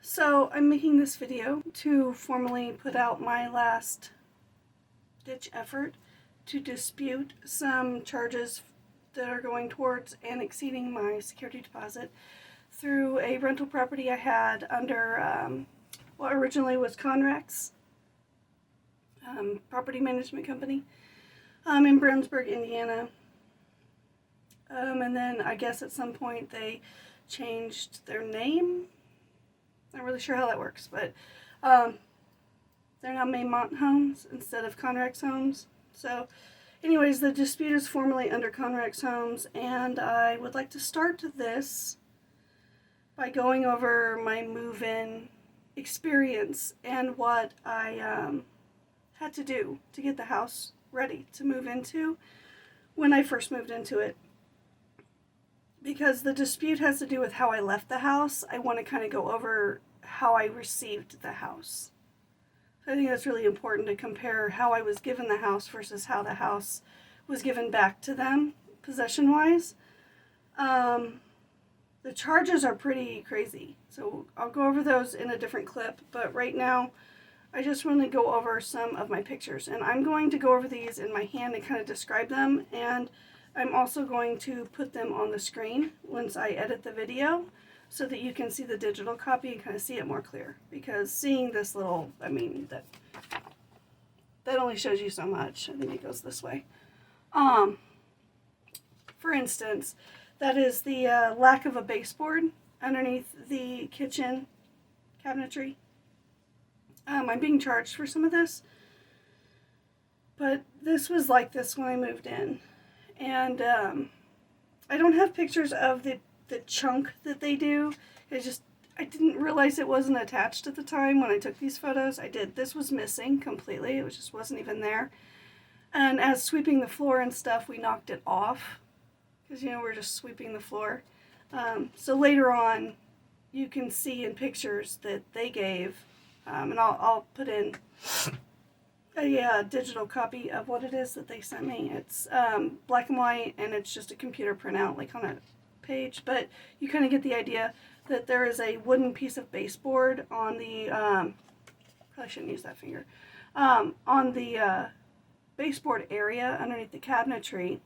So I'm making this video to formally put out my last ditch effort to dispute some charges that are going towards and exceeding my security deposit through a rental property I had under what originally was Conrex property management company in Brownsburg, Indiana. And then I guess at some point they changed their name. Not really sure how that works, but they're now Maymont Homes instead of Conrex Homes. So anyways, the dispute is formally under Conrex Homes, and I would like to start this by going over my move-in experience and what I had to do to get the house ready to move into when I first moved into it. Because the dispute has to do with how I left the house, I want to kind of go over how I received the house. So I think that's really important to compare how I was given the house versus how the house was given back to them, possession-wise. The charges are pretty crazy, so I'll go over those in a different clip, but right now I just want to go over some of my pictures, and I'm going to go over these in my hand and kind of describe them, and I'm also going to put them on the screen once I edit the video so that you can see the digital copy and kind of see it more clear, because seeing this little, that only shows you so much. I think it goes this way. For instance, that is the lack of a baseboard underneath the kitchen cabinetry. I'm being charged for some of this, but this was like this when I moved in. And I don't have pictures of the chunk that they do. I didn't realize it wasn't attached at the time when I took these photos. I did. This was missing completely. It just wasn't even there. And as sweeping the floor and stuff, we knocked it off because, we're just sweeping the floor. So later on, you can see in pictures that they gave, and I'll put in a digital copy of what it is that they sent me. It's black and white, and it's just a computer printout, like on a page, but you kind of get the idea that there is a wooden piece of baseboard on the, probably shouldn't use that finger, on the baseboard area underneath the cabinetry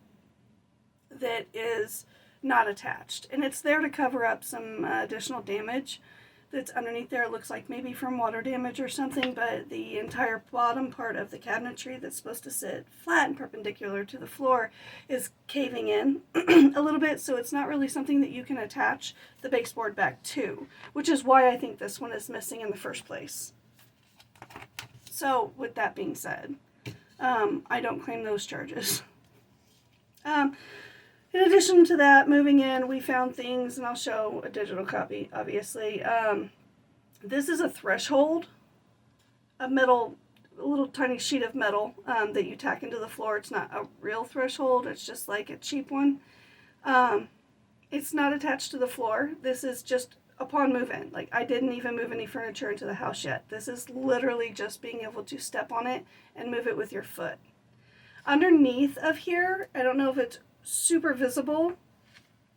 that is not attached, and it's there to cover up some additional damage that's underneath there. It looks like maybe from water damage or something, but the entire bottom part of the cabinetry that's supposed to sit flat and perpendicular to the floor is caving in a little bit, so it's not really something that you can attach the baseboard back to, which is why I think this one is missing in the first place. So with that being said, I don't claim those charges. In addition to that, moving in, we found things, and I'll show a digital copy, obviously. This is a threshold, a little tiny sheet of metal that you tack into the floor. It's not a real threshold. It's just like a cheap one. It's not attached to the floor. This is just upon move-in. Like, I didn't even move any furniture into the house yet. This is literally just being able to step on it and move it with your foot. Underneath of here, I don't know if it's super visible.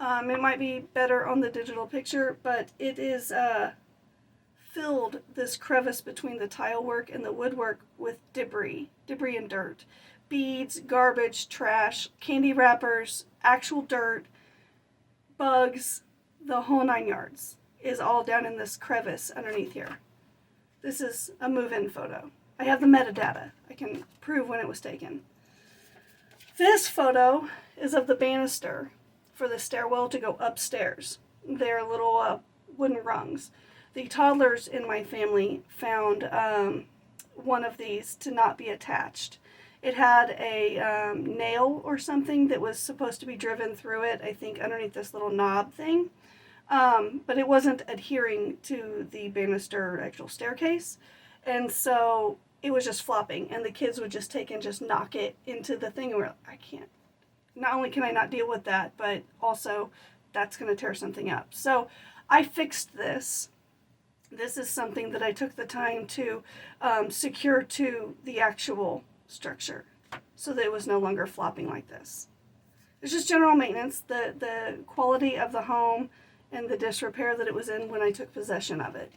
It might be better on the digital picture, but it is filled, this crevice between the tile work and the woodwork, with debris and dirt. Beads, garbage, trash, candy wrappers, actual dirt, bugs, the whole 9 yards is all down in this crevice underneath here. This is a move-in photo. I have the metadata. I can prove when it was taken. This photo is of the banister for the stairwell to go upstairs. They're little wooden rungs. The toddlers in my family found one of these to not be attached. It had a nail or something that was supposed to be driven through it, I think underneath this little knob thing, but it wasn't adhering to the banister actual staircase, and so it was just flopping, and the kids would just take and just knock it into the thing, and we're like, I can't. Not only can I not deal with that, but also that's going to tear something up. So I fixed this. This is something that I took the time to secure to the actual structure so that it was no longer flopping like this. It's just general maintenance, the quality of the home and the disrepair that it was in when I took possession of it.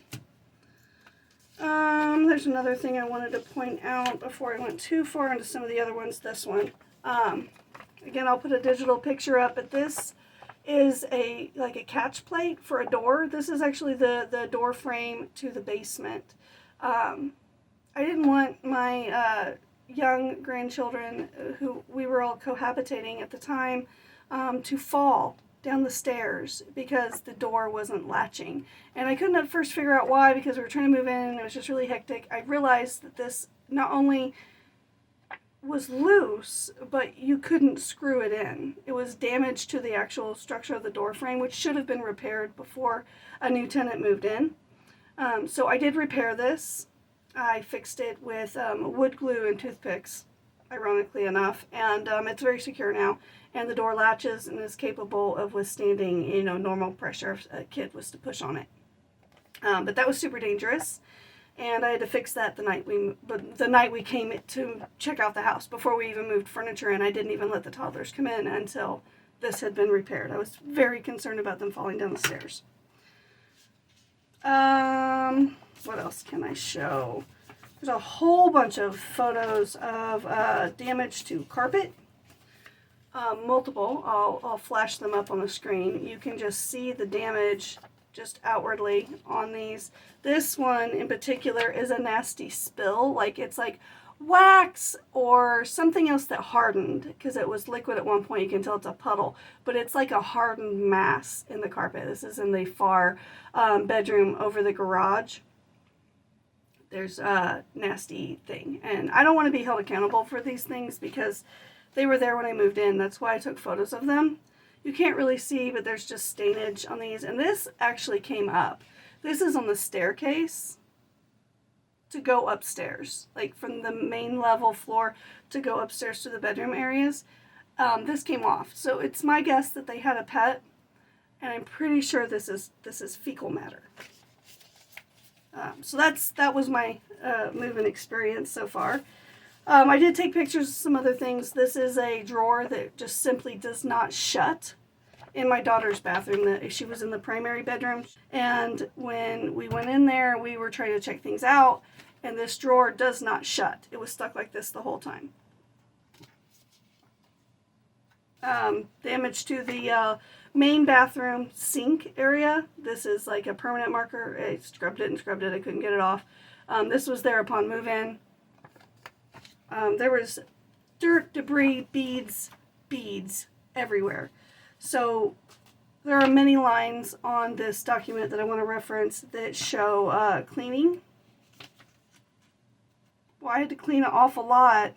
There's another thing I wanted to point out before I went too far into some of the other ones. This one. Again, I'll put a digital picture up, but this is like a catch plate for a door. This is actually the door frame to the basement. I didn't want my young grandchildren, who we were all cohabitating at the time, to fall down the stairs because the door wasn't latching. And I couldn't at first figure out why, because we were trying to move in and it was just really hectic. I realized that this not only was loose, but you couldn't screw it in. It was damage to the actual structure of the door frame, which should have been repaired before a new tenant moved in. So I did repair this. I fixed it with wood glue and toothpicks, ironically enough, and it's very secure now, and the door latches and is capable of withstanding, you know, normal pressure if a kid was to push on it. But that was super dangerous, and I had to fix that the night we came to check out the house. Before we even moved furniture in, I didn't even let the toddlers come in until this had been repaired. I was very concerned about them falling down the stairs. What else can I show? There's a whole bunch of photos of damage to carpet. Multiple. I'll flash them up on the screen. You can just see the damage just outwardly on these. This one in particular is a nasty spill. Like, it's like wax or something else that hardened, because it was liquid at one point. You can tell it's a puddle, but it's like a hardened mass in the carpet. This is in the far bedroom over the garage. There's a nasty thing, and I don't want to be held accountable for these things because they were there when I moved in. That's why I took photos of them. You can't really see, but there's just stainage on these, and this actually came up. This is on the staircase to go upstairs, like from the main level floor to go upstairs to the bedroom areas. This came off, so it's my guess that they had a pet, and I'm pretty sure this is fecal matter. So that was my move-in experience so far. I did take pictures of some other things. This is a drawer that just simply does not shut in my daughter's bathroom. She was in the primary bedroom, and when we went in there, we were trying to check things out, and this drawer does not shut. It was stuck like this the whole time. Damage to the main bathroom sink area. This is like a permanent marker. I scrubbed it and scrubbed it. I couldn't get it off. This was there upon move-in. There was dirt, debris, beads everywhere. So there are many lines on this document that I want to reference that show cleaning. Well, I had to clean an awful lot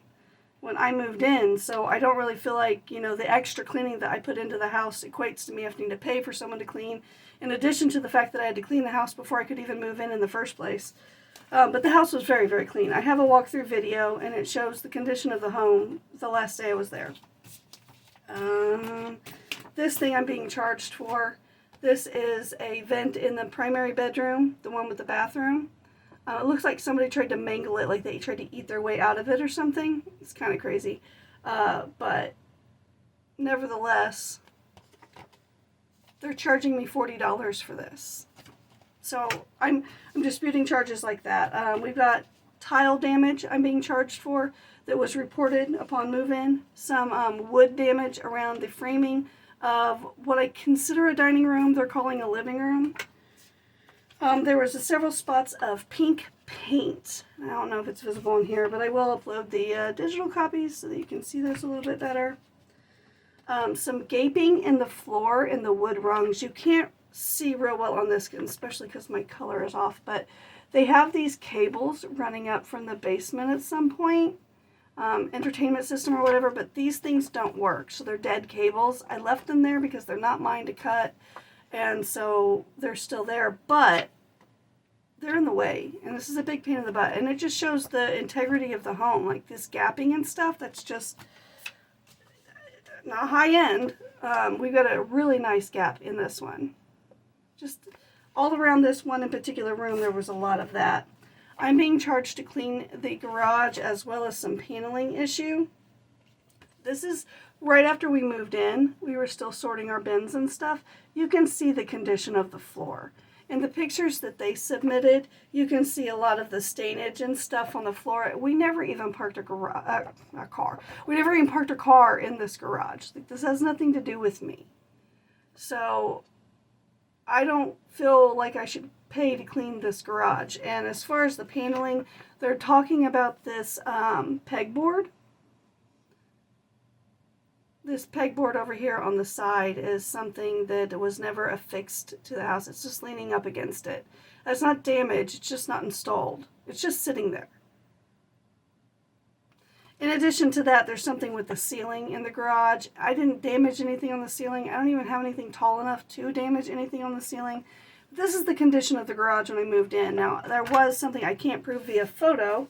when I moved in, so I don't really feel like, you know, the extra cleaning that I put into the house equates to me having to pay for someone to clean, in addition to the fact that I had to clean the house before I could even move in the first place. But the house was very, very clean. I have a walkthrough video, and it shows the condition of the home the last day I was there. This thing I'm being charged for. This is a vent in the primary bedroom, the one with the bathroom. It looks like somebody tried to mangle it, like they tried to eat their way out of it or something. It's kind of crazy. But nevertheless, they're charging me $40 for this. So I'm disputing charges like that. We've got tile damage I'm being charged for that was reported upon move-in. Some wood damage around the framing of what I consider a dining room. They're calling a living room. There was several spots of pink paint. I don't know if it's visible in here, but I will upload the digital copies so that you can see this a little bit better. Some gaping in the floor in the wood rungs. You can't see real well on this, especially because my color is off, but they have these cables running up from the basement at some point, entertainment system or whatever, but these things don't work, so they're dead cables. I left them there because they're not mine to cut, and so they're still there, but they're in the way, and this is a big pain in the butt, and it just shows the integrity of the home, like this gapping and stuff. That's just not high end. We've got a really nice gap in this one. Just all around this one in particular room, there was a lot of that. I'm being charged to clean the garage as well as some paneling issue. This is right after we moved in. We were still sorting our bins and stuff. You can see the condition of the floor. In the pictures that they submitted, you can see a lot of the stainage and stuff on the floor. We never even parked a car. We never even parked a car in this garage. Like, this has nothing to do with me. So I don't feel like I should pay to clean this garage. And as far as the paneling, they're talking about this pegboard. This pegboard over here on the side is something that was never affixed to the house. It's just leaning up against it. It's not damaged, it's just not installed. It's just sitting there. In addition to that, there's something with the ceiling in the garage. I didn't damage anything on the ceiling. I don't even have anything tall enough to damage anything on the ceiling. This is the condition of the garage when I moved in. Now, there was something I can't prove via photo,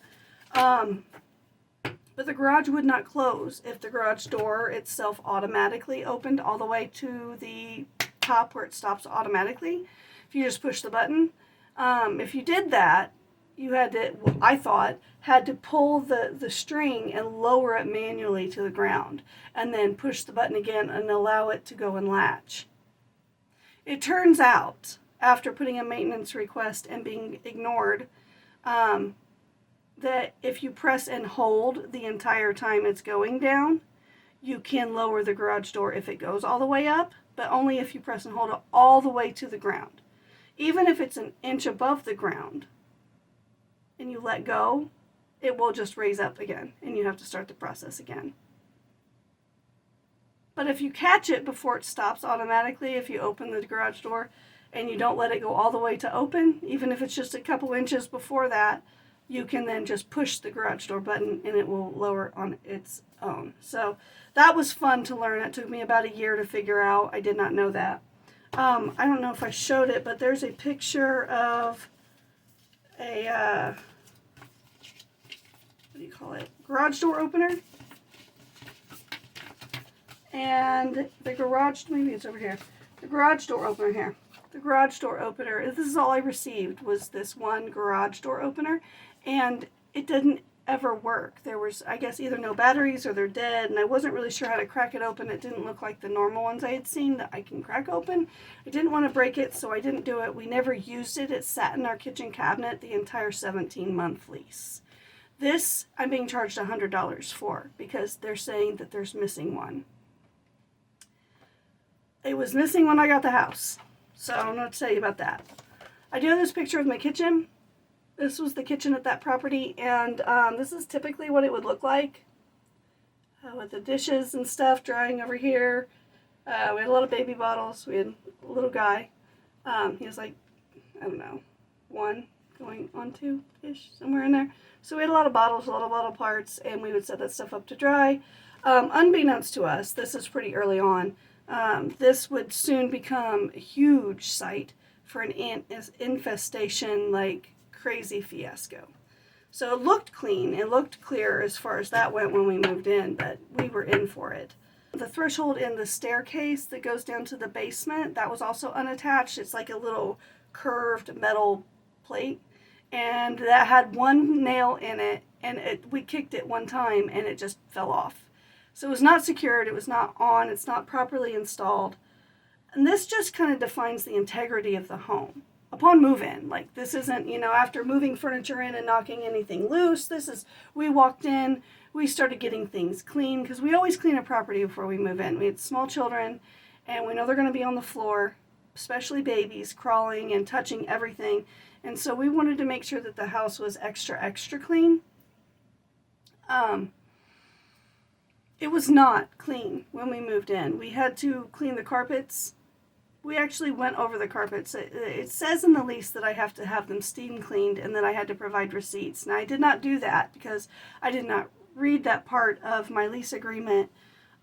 but the garage would not close if the garage door itself automatically opened all the way to the top where it stops automatically. If you just push the button. If you did that, you had to, I thought, had to pull the string and lower it manually to the ground, and then push the button again and allow it to go and latch. It turns out, after putting a maintenance request and being ignored, that if you press and hold the entire time it's going down, you can lower the garage door if it goes all the way up, but only if you press and hold it all the way to the ground. Even if it's an inch above the ground and you let go, it will just raise up again and you have to start the process again. But if you catch it before it stops automatically, if you open the garage door and you don't let it go all the way to open, even if it's just a couple inches before that, you can then just push the garage door button and it will lower on its own. So that was fun to learn. It took me about a year to figure out. I did not know that. I don't know if I showed it, but there's a picture of a, what do you call it? Garage door opener. And the garage, maybe it's over here. The garage door opener here. The garage door opener, this is all I received, was this one garage door opener. And it didn't ever work. There was, I guess, either no batteries or they're dead, and I wasn't really sure how to crack it open. It didn't look like the normal ones I had seen that I can crack open. I didn't want to break it, so I didn't do it. We never used it. It sat in our kitchen cabinet the entire 17-month lease. This, I'm being charged $100 for because they're saying that there's missing one. It was missing when I got the house, so I don't know what to tell you about that. I do have this picture of my kitchen. This was the kitchen at that property, and this is typically what it would look like with the dishes and stuff drying over here. We had a lot of baby bottles. We had a little guy. He was like, I don't know, 1 going on 2-ish, somewhere in there. So we had a lot of bottles, a lot of bottle parts, and we would set that stuff up to dry. Unbeknownst to us, this is pretty early on, this would soon become a huge site for an infestation, like crazy fiasco. So it looked clean, it looked clear as far as that went when we moved in, but we were in for it. The threshold in the staircase that goes down to the basement, that was also unattached. It's like a little curved metal plate, and that had one nail in it, and we kicked it one time and it just fell off. So it was not secured, it was not on, it's not properly installed. And this just kind of defines the integrity of the home. Upon move-in, like this isn't, you know, after moving furniture in and knocking anything loose. This is, we walked in, we started getting things clean, because we always clean a property before we move in. We had small children, and we know they're going to be on the floor, especially babies, crawling and touching everything. And so we wanted to make sure that the house was extra, extra clean. It was not clean when we moved in. We had to clean the carpets. We actually went over the carpets. It says in the lease that I have to have them steam cleaned and that I had to provide receipts. Now, I did not do that because I did not read that part of my lease agreement.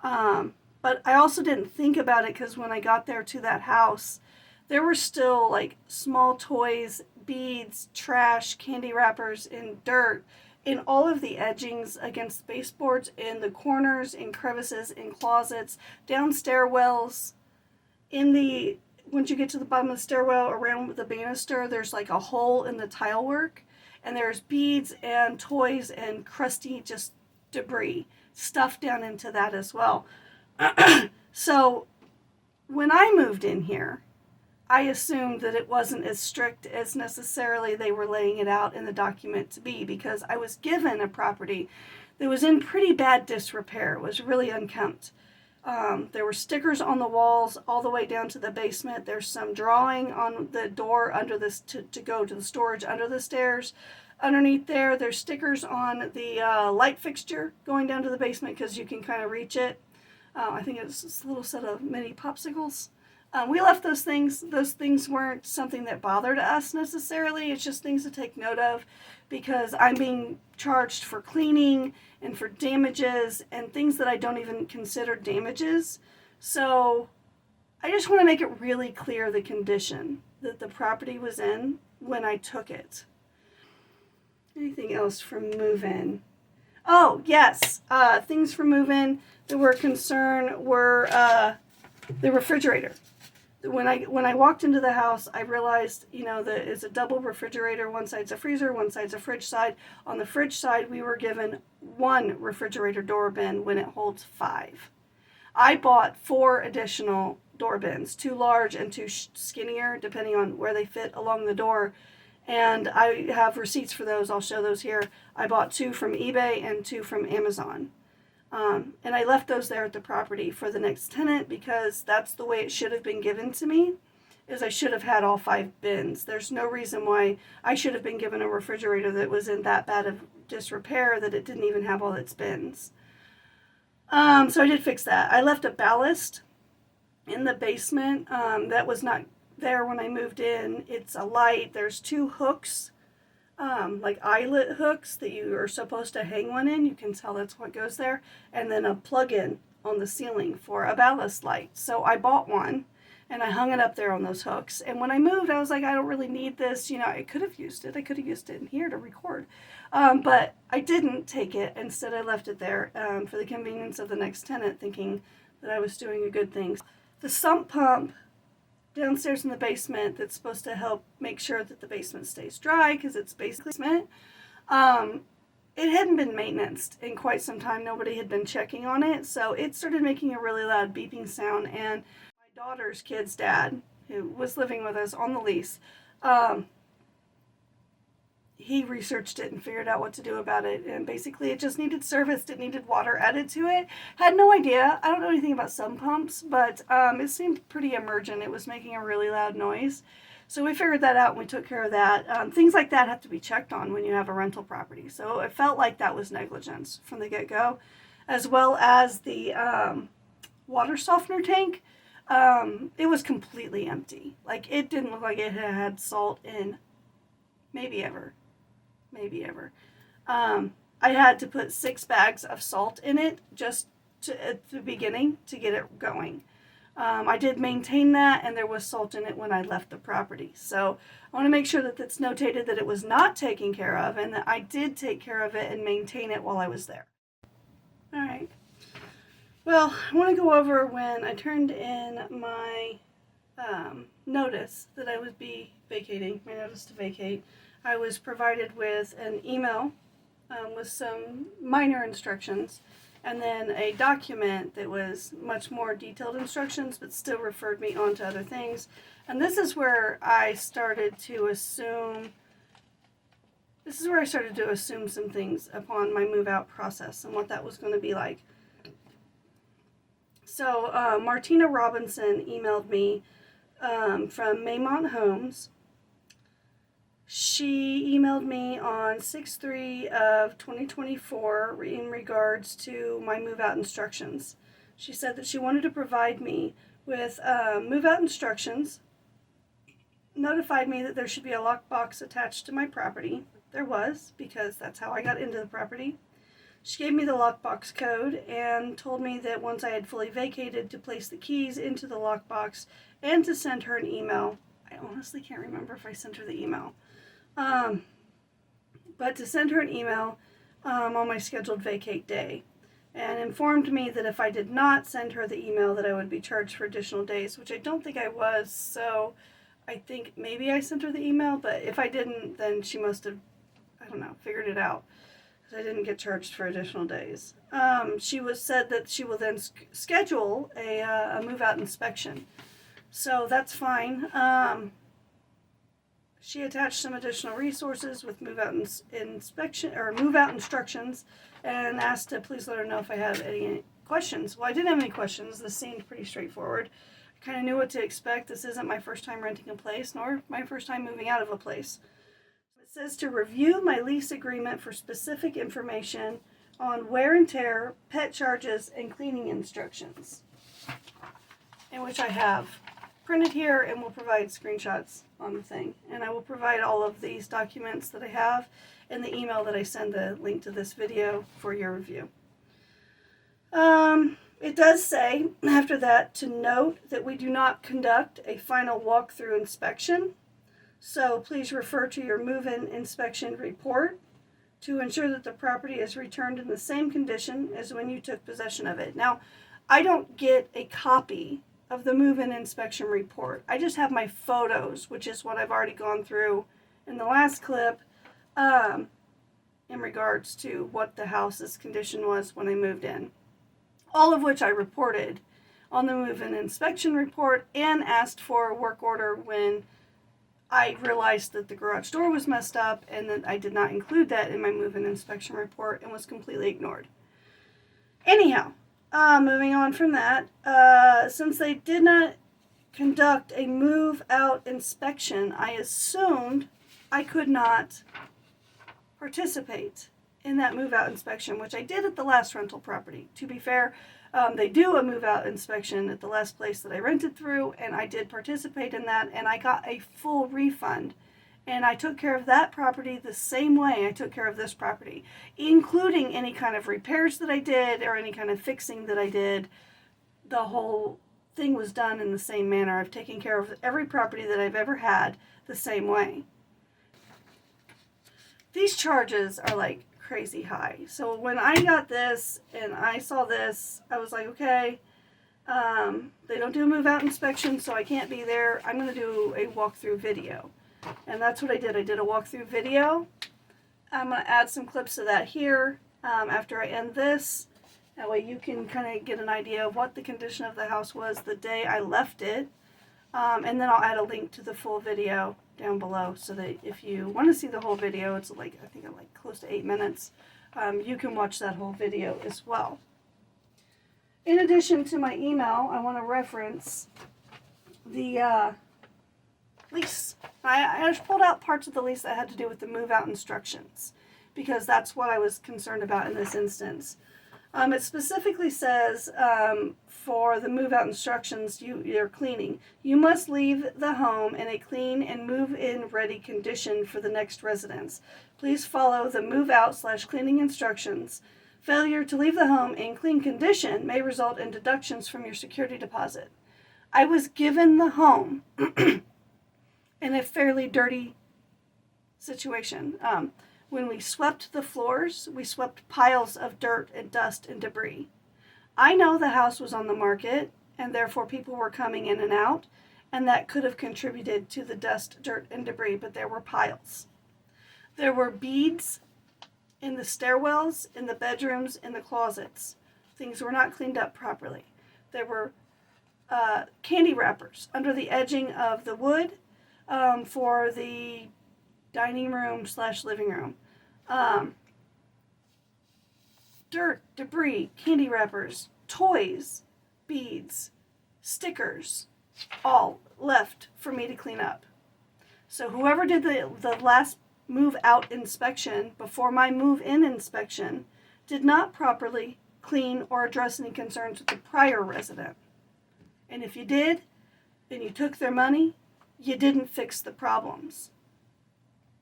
But I also didn't think about it because when I got there to that house, there were still like small toys, beads, trash, candy wrappers, and dirt in all of the edgings against the baseboards, in the corners, in crevices, in closets, down stairwells. Once you get to the bottom of the stairwell, around the banister, there's like a hole in the tile work, and there's beads and toys and crusty just debris stuffed down into that as well. So when I moved in here, I assumed that it wasn't as strict as necessarily they were laying it out in the document to be, because I was given a property that was in pretty bad disrepair. It was really unkempt. There were stickers on the walls all the way down to the basement. There's some drawing on the door under this to go to the storage under the stairs. Underneath there, there's stickers on the light fixture going down to the basement because you can kind of reach it. I think it's this little set of mini popsicles. We left those things. Those things weren't something that bothered us necessarily. It's just things to take note of because I'm being charged for cleaning and for damages and things that I don't even consider damages. So I just want to make it really clear the condition that the property was in when I took it. Anything else from move-in? Oh, yes. Things from move-in that were a concern were the refrigerator. When I walked into the house, I realized, that it's a double refrigerator. One side's a freezer, one side's a fridge side. On the fridge side, we were given one refrigerator door bin when it holds 5. I bought 4 additional door bins, 2 large and 2 skinnier, depending on where they fit along the door. And I have receipts for those. I'll show those here. I bought 2 from eBay and 2 from Amazon. And I left those there at the property for the next tenant because that's the way it should have been given to me, is I should have had all 5 bins. There's no reason why I should have been given a refrigerator that was in that bad of disrepair that it didn't even have all its bins. So I did fix that. I left a ballast in the basement that was not there when I moved in. It's a light. There's 2 hooks. Like eyelet hooks that you are supposed to hang one in. You can tell that's what goes there. And then a plug-in on the ceiling for a ballast light. So I bought one and I hung it up there on those hooks. And when I moved, I was like, I don't really need this. I could have used it. I could have used it in here to record. But I didn't take it. Instead, I left it there for the convenience of the next tenant, thinking that I was doing a good thing. The sump pump downstairs in the basement that's supposed to help make sure that the basement stays dry because it's basically cement. It hadn't been maintained in quite some time. Nobody had been checking on it, so it started making a really loud beeping sound. And my daughter's kid's dad, who was living with us on the lease, he researched it and figured out what to do about it. And basically it just needed serviced. It needed water added to it. Had no idea. I don't know anything about sump pumps, but it seemed pretty emergent. It was making a really loud noise. So we figured that out and we took care of that. Things like that have to be checked on when you have a rental property. So it felt like that was negligence from the get-go, as well as the water softener tank. It was completely empty. Like, it didn't look like it had salt in maybe ever. I had to put 6 bags of salt in it just at the beginning to get it going. I did maintain that, and there was salt in it when I left the property. So I want to make sure that it's notated that it was not taken care of and that I did take care of it and maintain it while I was there. All right. Well, I want to go over when I turned in my notice that I would be vacating, my notice to vacate. I was provided with an email with some minor instructions and then a document that was much more detailed instructions but still referred me on to other things. And this is where I started to assume some things upon my move out process and what that was going to be like. So Martina Robinson emailed me from Maymont Homes. She emailed me on 6/3 of 2024 in regards to my move-out instructions. She said that she wanted to provide me with move-out instructions, notified me that there should be a lockbox attached to my property. There was, because that's how I got into the property. She gave me the lockbox code and told me that once I had fully vacated, to place the keys into the lockbox and to send her an email. I honestly can't remember if I sent her the email. But to send her an email on my scheduled vacate day, and informed me that if I did not send her the email that I would be charged for additional days, which I don't think I was, so I think maybe I sent her the email, but if I didn't, then she must have, figured it out, because I didn't get charged for additional days. She said that she will then schedule a move-out inspection. So that's fine. She attached some additional resources with move-out inspection or move-out instructions, and asked to please let her know if I had any questions. Well, I didn't have any questions. This seemed pretty straightforward. I kind of knew what to expect. This isn't my first time renting a place, nor my first time moving out of a place. It says to review my lease agreement for specific information on wear and tear, pet charges, and cleaning instructions, in which I have printed here and will provide screenshots on the thing. And I will provide all of these documents that I have in the email that I send the link to this video for your review. It does say after that to note that we do not conduct a final walkthrough inspection. So please refer to your move-in inspection report to ensure that the property is returned in the same condition as when you took possession of it. Now, I don't get a copy of the move-in inspection report. I just have my photos, which is what I've already gone through in the last clip, in regards to what the house's condition was when I moved in. All of which I reported on the move-in inspection report and asked for a work order when I realized that the garage door was messed up, and that I did not include that in my move-in inspection report and was completely ignored. Anyhow, moving on from that, since they did not conduct a move-out inspection, I assumed I could not participate in that move-out inspection, which I did at the last rental property. To be fair, they do a move-out inspection at the last place that I rented through, and I did participate in that, and I got a full refund. And I took care of that property the same way I took care of this property, including any kind of repairs that I did or any kind of fixing that I did. The whole thing was done in the same manner. I've taken care of every property that I've ever had the same way. These charges are like crazy high. So when I got this and I saw this, I was like, okay, they don't do a move-out inspection, so I can't be there. I'm going to do a walkthrough video. And that's what I did. I did a walkthrough video. I'm going to add some clips of that here after I end this. That way you can kind of get an idea of what the condition of the house was the day I left it. And then I'll add a link to the full video down below so that if you want to see the whole video, it's like, I think like close to 8 minutes, you can watch that whole video as well. In addition to my email, I want to reference the lease. I just pulled out parts of the lease that had to do with the move-out instructions, because that's what I was concerned about in this instance. It specifically says for the move-out instructions, you're cleaning. You must leave the home in a clean and move-in ready condition for the next residence. Please follow the move-out/cleaning instructions. Failure to leave the home in clean condition may result in deductions from your security deposit. I was given the home in a fairly dirty situation. When we swept the floors, we swept piles of dirt and dust and debris. I know the house was on the market, and therefore people were coming in and out, and that could have contributed to the dust, dirt, and debris, but there were piles. There were beads in the stairwells, in the bedrooms, in the closets. Things were not cleaned up properly. There were candy wrappers under the edging of the wood for the dining room/living room. Dirt, debris, candy wrappers, toys, beads, stickers, all left for me to clean up. So whoever did the last move-out inspection before my move-in inspection did not properly clean or address any concerns with the prior resident. And if you did, and you took their money, you didn't fix the problems,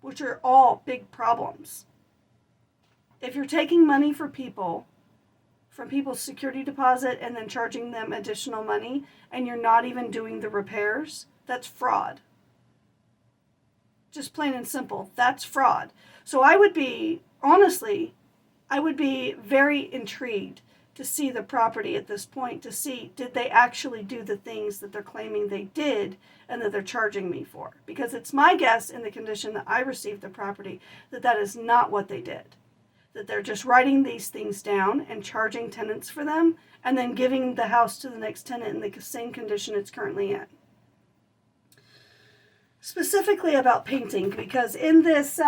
which are all big problems. If you're taking money from people's security deposit and then charging them additional money, and you're not even doing the repairs, that's fraud. Just plain and simple, that's fraud. So I would be very intrigued to see the property at this point, to see, did they actually do the things that they're claiming they did and that they're charging me for? Because it's my guess, in the condition that I received the property, that that is not what they did. That they're just writing these things down and charging tenants for them, and then giving the house to the next tenant in the same condition it's currently in. specifically about painting, because in this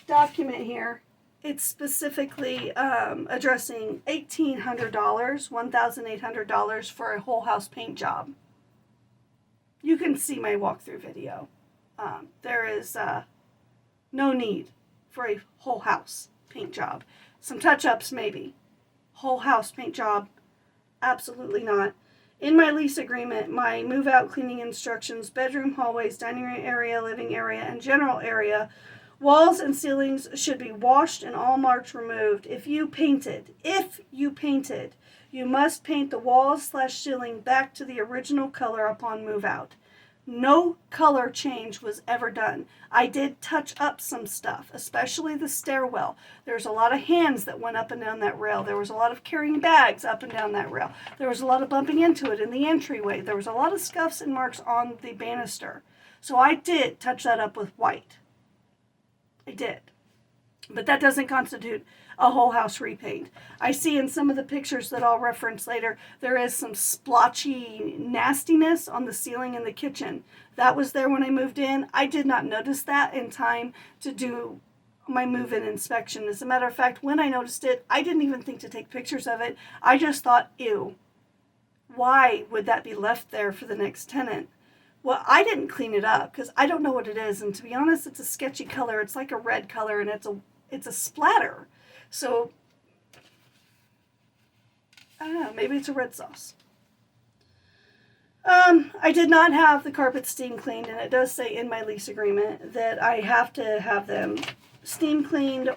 document here, it's specifically addressing $1,800, $1,800 for a whole house paint job. You can see my walkthrough video. There is no need for a whole house paint job. Some touch-ups maybe. Whole house paint job, absolutely not. In my lease agreement, my move-out cleaning instructions, bedroom, hallways, dining room area, living area, and general area, walls and ceilings should be washed and all marks removed. If you painted, you must paint the walls/ceiling back to the original color upon move-out. No color change was ever done. I did touch up some stuff, especially the stairwell. There's a lot of hands that went up and down that rail. There was a lot of carrying bags up and down that rail. There was a lot of bumping into it in the entryway. There was a lot of scuffs and marks on the banister. So I did touch that up with white. I did. But that doesn't constitute a whole house repaint. I see in some of the pictures that I'll reference later, there is some splotchy nastiness on the ceiling in the kitchen. That was there when I moved in. I did not notice that in time to do my move-in inspection. As a matter of fact, when I noticed it, I didn't even think to take pictures of it. I just thought, ew, why would that be left there for the next tenant? Well, I didn't clean it up because I don't know what it is. And to be honest, it's a sketchy color. It's like a red color and it's a splatter. So, I don't know, maybe it's a red sauce. I did not have the carpets steam cleaned, and it does say in my lease agreement that I have to have them steam cleaned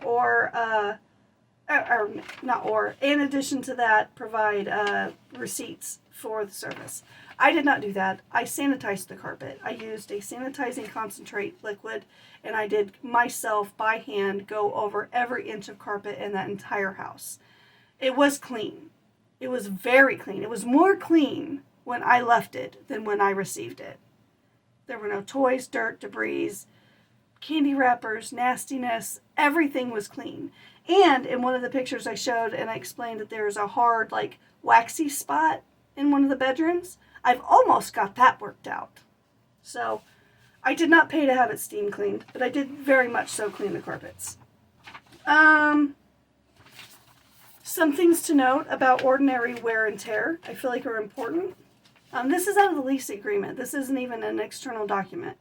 in addition to that, provide receipts for the service. I did not do that. I sanitized the carpet. I used a sanitizing concentrate liquid, and I did myself by hand go over every inch of carpet in that entire house. It was clean. It was very clean. It was more clean when I left it than when I received it. There were no toys, dirt, debris, candy wrappers, nastiness. Everything was clean. And in one of the pictures I showed, and I explained that there was a hard, like, waxy spot in one of the bedrooms. I've almost got that worked out. So I did not pay to have it steam cleaned, but I did very much so clean the carpets. Some things to note about ordinary wear and tear I feel like are important. This is out of the lease agreement. This isn't even an external document.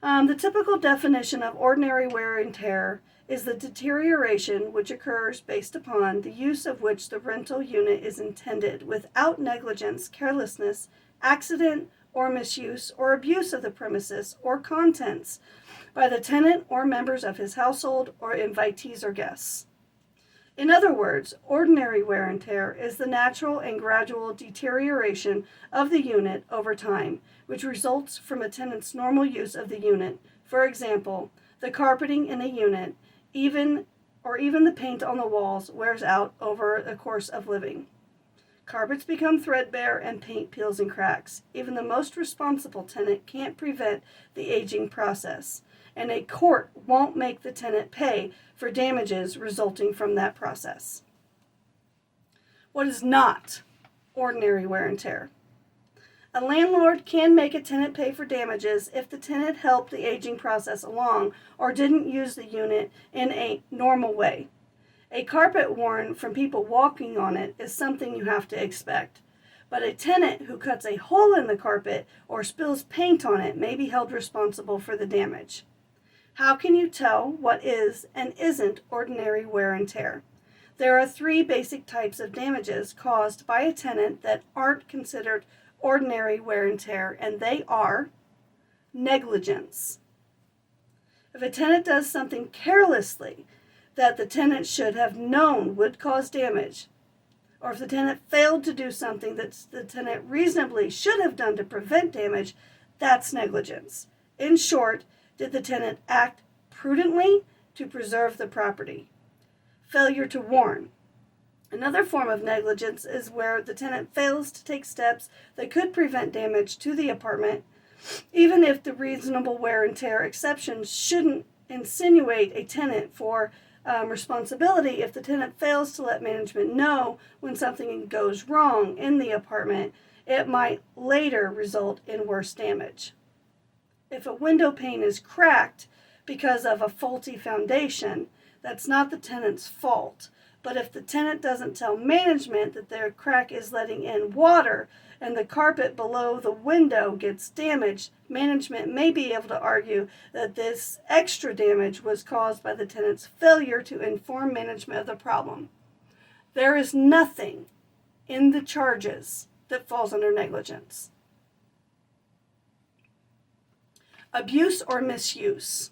The typical definition of ordinary wear and tear is the deterioration which occurs based upon the use of which the rental unit is intended without negligence, carelessness, accident, or misuse or abuse of the premises or contents by the tenant or members of his household or invitees or guests. In other words, ordinary wear and tear is the natural and gradual deterioration of the unit over time, which results from a tenant's normal use of the unit. For example, the carpeting in a unit, even the paint on the walls wears out over the course of living. Carpets become threadbare and paint peels and cracks. Even the most responsible tenant can't prevent the aging process, and a court won't make the tenant pay for damages resulting from that process. What is not ordinary wear and tear? A landlord can make a tenant pay for damages if the tenant helped the aging process along or didn't use the unit in a normal way. A carpet worn from people walking on it is something you have to expect. But a tenant who cuts a hole in the carpet or spills paint on it may be held responsible for the damage. How can you tell what is and isn't ordinary wear and tear? There are 3 basic types of damages caused by a tenant that aren't considered ordinary wear and tear, and they are negligence. If a tenant does something carelessly that the tenant should have known would cause damage, or if the tenant failed to do something that the tenant reasonably should have done to prevent damage, that's negligence. In short, did the tenant act prudently to preserve the property? Failure to warn. Another form of negligence is where the tenant fails to take steps that could prevent damage to the apartment, even if the reasonable wear and tear exception shouldn't insinuate a tenant for responsibility. If the tenant fails to let management know when something goes wrong in the apartment, it might later result in worse damage. If a window pane is cracked because of a faulty foundation, that's not the tenant's fault. But if the tenant doesn't tell management that their crack is letting in water and the carpet below the window gets damaged, management may be able to argue that this extra damage was caused by the tenant's failure to inform management of the problem. There is nothing in the charges that falls under negligence. Abuse or misuse.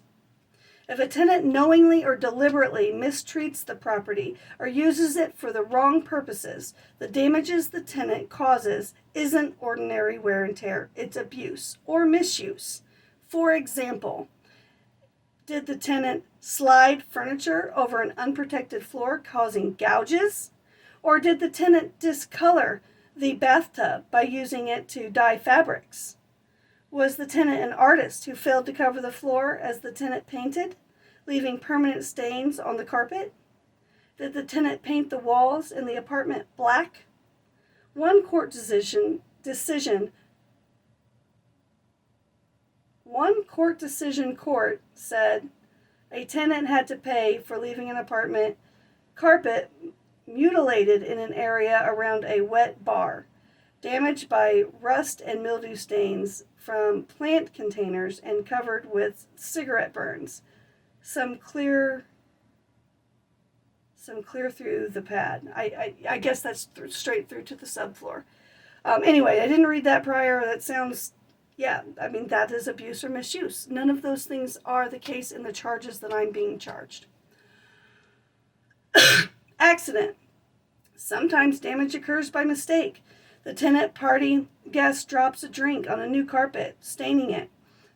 If a tenant knowingly or deliberately mistreats the property or uses it for the wrong purposes, the damages the tenant causes isn't ordinary wear and tear. It's abuse or misuse. For example, did the tenant slide furniture over an unprotected floor, causing gouges? Or did the tenant discolor the bathtub by using it to dye fabrics? Was the tenant an artist who failed to cover the floor as the tenant painted, leaving permanent stains on the carpet? Did the tenant paint the walls in the apartment black? One court decision said a tenant had to pay for leaving an apartment carpet mutilated in an area around a wet bar, damaged by rust and mildew stains from plant containers and covered with cigarette burns. Some clear through the pad. I guess that's straight through to the subfloor. Anyway, I didn't read that prior. That sounds, that is abuse or misuse. None of those things are the case in the charges that I'm being charged. Accident. Sometimes damage occurs by mistake. The tenant party guest drops a drink on a new carpet, staining it.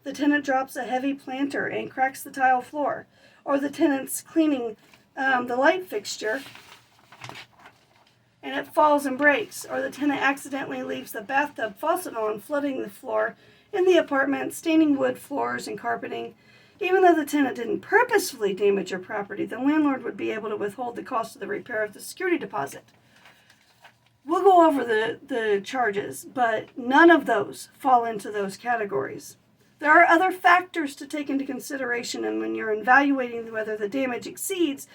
The tenant drops a heavy planter and cracks the tile floor. Or the tenant's cleaning the light fixture and it falls and breaks. Or the tenant accidentally leaves the bathtub faucet on, flooding the floor in the apartment, staining wood floors and carpeting. Even though the tenant didn't purposefully damage your property, the landlord would be able to withhold the cost of the repair of the security deposit. We'll go over the charges, but none of those fall into those categories. There are other factors to take into consideration, and when you're evaluating whether the damage exceeds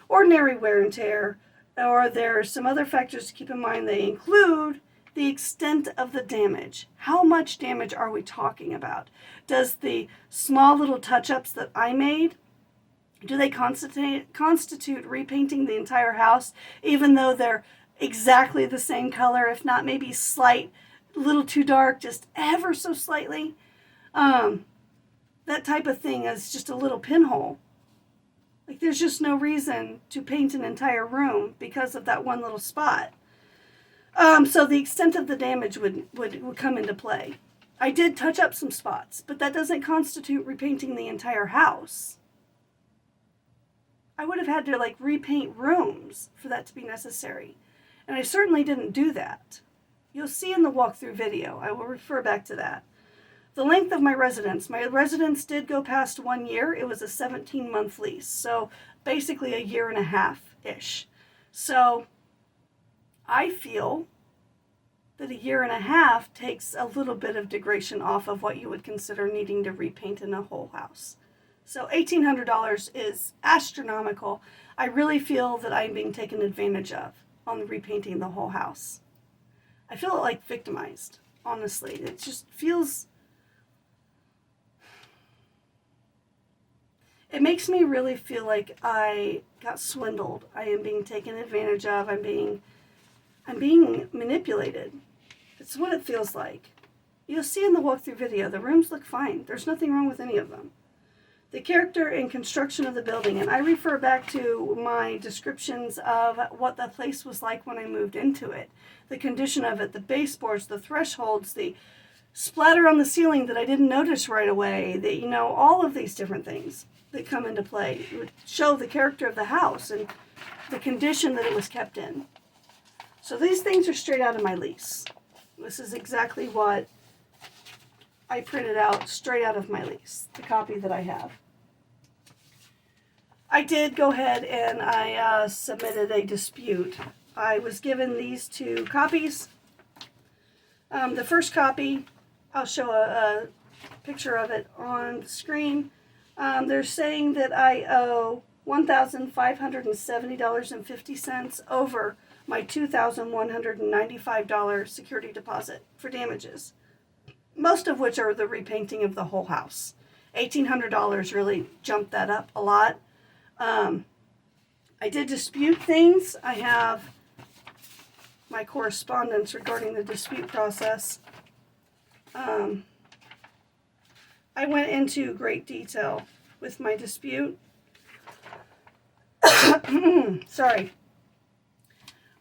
ordinary wear and tear, or there are some other factors to keep in mind. They include the extent of the damage. How much damage are we talking about? Does the small little touch-ups that I made, do they constitute repainting the entire house, even though they're exactly the same color, if not maybe slight, little too dark, just ever so slightly? That type of thing is just a little pinhole. Like, there's just no reason to paint an entire room because of that one little spot. So the extent of the damage would come into play. I did touch up some spots, but that doesn't constitute repainting the entire house. I would have had to repaint rooms for that to be necessary. And I certainly didn't do that. You'll see in the walkthrough video. I will refer back to that. The length of my residence did go past 1 year. It was a 17-month lease, so basically a year and a half-ish. So I feel that a year and a half takes a little bit of degradation off of what you would consider needing to repaint in a whole house. So $1,800 is astronomical. I really feel that I'm being taken advantage of on repainting the whole house. I feel like victimized, honestly. It just feels... It makes me really feel like I got swindled. I am being taken advantage of. I'm being manipulated. It's what it feels like. You'll see in the walkthrough video, the rooms look fine. There's nothing wrong with any of them. The character and construction of the building, and I refer back to my descriptions of what the place was like when I moved into it. The condition of it, the baseboards, the thresholds, the splatter on the ceiling that I didn't notice right away, all of these different things that come into play. It would show the character of the house and the condition that it was kept in. So these things are straight out of my lease. This is exactly what I printed out straight out of my lease, the copy that I have. I did go ahead and I submitted a dispute. I was given these 2 copies. The first copy, I'll show a picture of it on the screen. They're saying that I owe $1,570.50 over my $2,195 security deposit for damages, most of which are the repainting of the whole house. $1,800 really jumped that up a lot. I did dispute things. I have my correspondence regarding the dispute process. I went into great detail with my dispute. Sorry.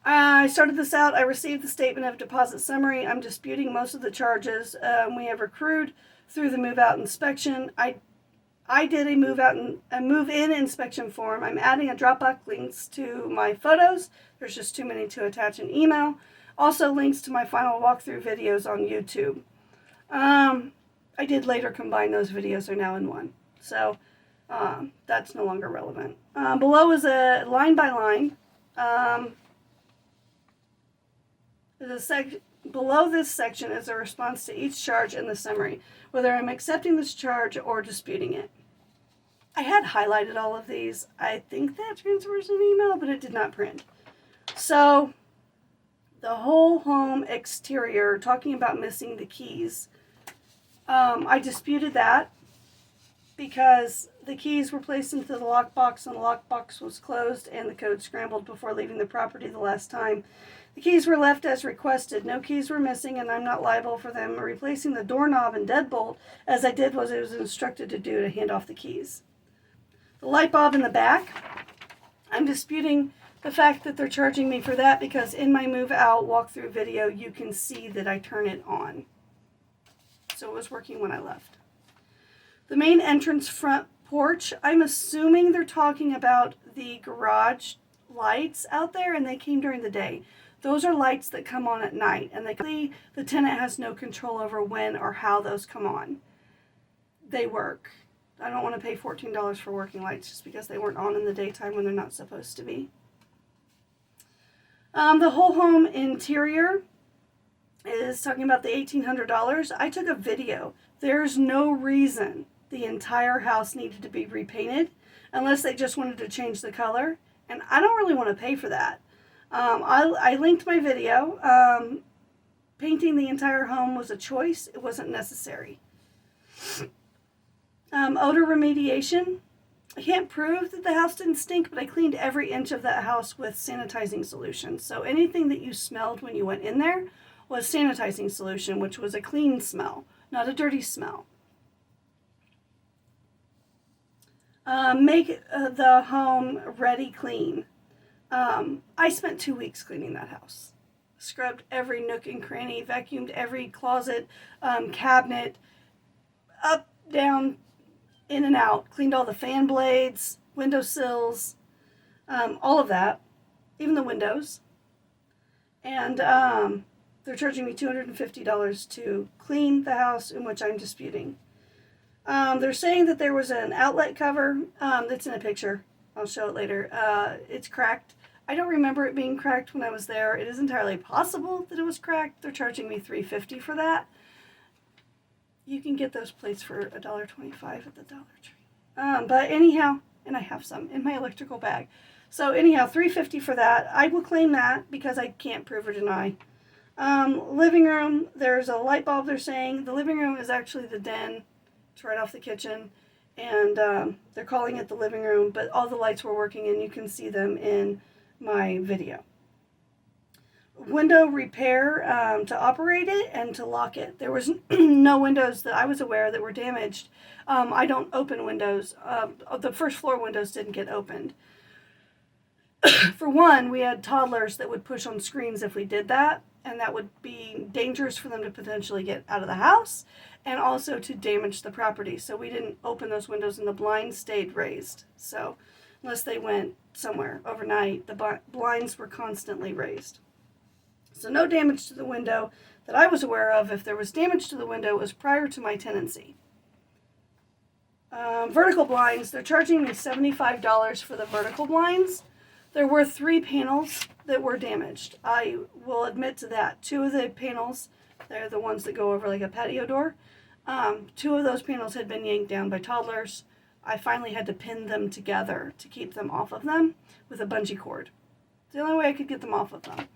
I started this out. I received the statement of deposit summary. I'm disputing most of the charges we have accrued through the move-out inspection. I did a move-in inspection form. I'm adding a Dropbox links to my photos. There's just too many to attach an email. Also links to my final walkthrough videos on YouTube. I did later combine those videos. They're now in one. So that's no longer relevant. Below is a line by line. Below this section is a response to each charge in the summary, whether I'm accepting this charge or disputing it. I had highlighted all of these. I think that transfers an email, but it did not print. So, the whole home exterior, talking about missing the keys, I disputed that because the keys were placed into the lockbox and the lockbox was closed and the code scrambled before leaving the property the last time. The keys were left as requested. No keys were missing, and I'm not liable for them replacing the doorknob and deadbolt, as I did what I was instructed to do to hand off the keys. The light bulb in the back, I'm disputing the fact that they're charging me for that because in my move out walkthrough video, you can see that I turn it on. So it was working when I left. The main entrance front porch, I'm assuming they're talking about the garage lights out there, and they came during the day. Those are lights that come on at night, and the tenant has no control over when or how those come on. They work. I don't want to pay $14 for working lights just because they weren't on in the daytime when they're not supposed to be. The whole home interior is talking about the $1,800. I took a video. There's no reason the entire house needed to be repainted unless they just wanted to change the color, and I don't really want to pay for that. I linked my video. Painting the entire home was a choice. It wasn't necessary. Odor remediation. I can't prove that the house didn't stink, but I cleaned every inch of that house with sanitizing solution. So anything that you smelled when you went in there was sanitizing solution, which was a clean smell, not a dirty smell. Make the home ready clean. I spent 2 weeks cleaning that house. Scrubbed every nook and cranny, vacuumed every closet, cabinet, up, down, in and out. Cleaned all the fan blades, window sills, all of that, even the windows. And they're charging me $250 to clean the house, in which I'm disputing. They're saying that there was an outlet cover that's in a picture. I'll show it later. It's cracked. I don't remember it being cracked when I was there. It is entirely possible that it was cracked. They're charging me $350 for that. You can get those plates for $1.25 at the Dollar Tree. But anyhow, and I have some in my electrical bag. So anyhow, $350 for that. I will claim that because I can't prove or deny. Living room, there's a light bulb they're saying. The living room is actually the den. It's right off the kitchen. And they're calling it the living room, but all the lights were working and you can see them in my video. Window repair to operate it and to lock it. There was no windows that I was aware that were damaged. I don't open windows. The first floor windows didn't get opened. For one, we had toddlers that would push on screens if we did that, and that would be dangerous for them to potentially get out of the house and also to damage the property. So we didn't open those windows and the blinds stayed raised. So unless they went somewhere overnight, the blinds were constantly raised. So no damage to the window that I was aware of. If there was damage to the window, it was prior to my tenancy. Vertical blinds, they're charging me $75 for the vertical blinds. There were 3 panels that were damaged. I will admit to that. 2 of the panels, they're the ones that go over like a patio door, Two of those panels had been yanked down by toddlers. I finally had to pin them together to keep them off of them with a bungee cord. It's the only way I could get them off of them.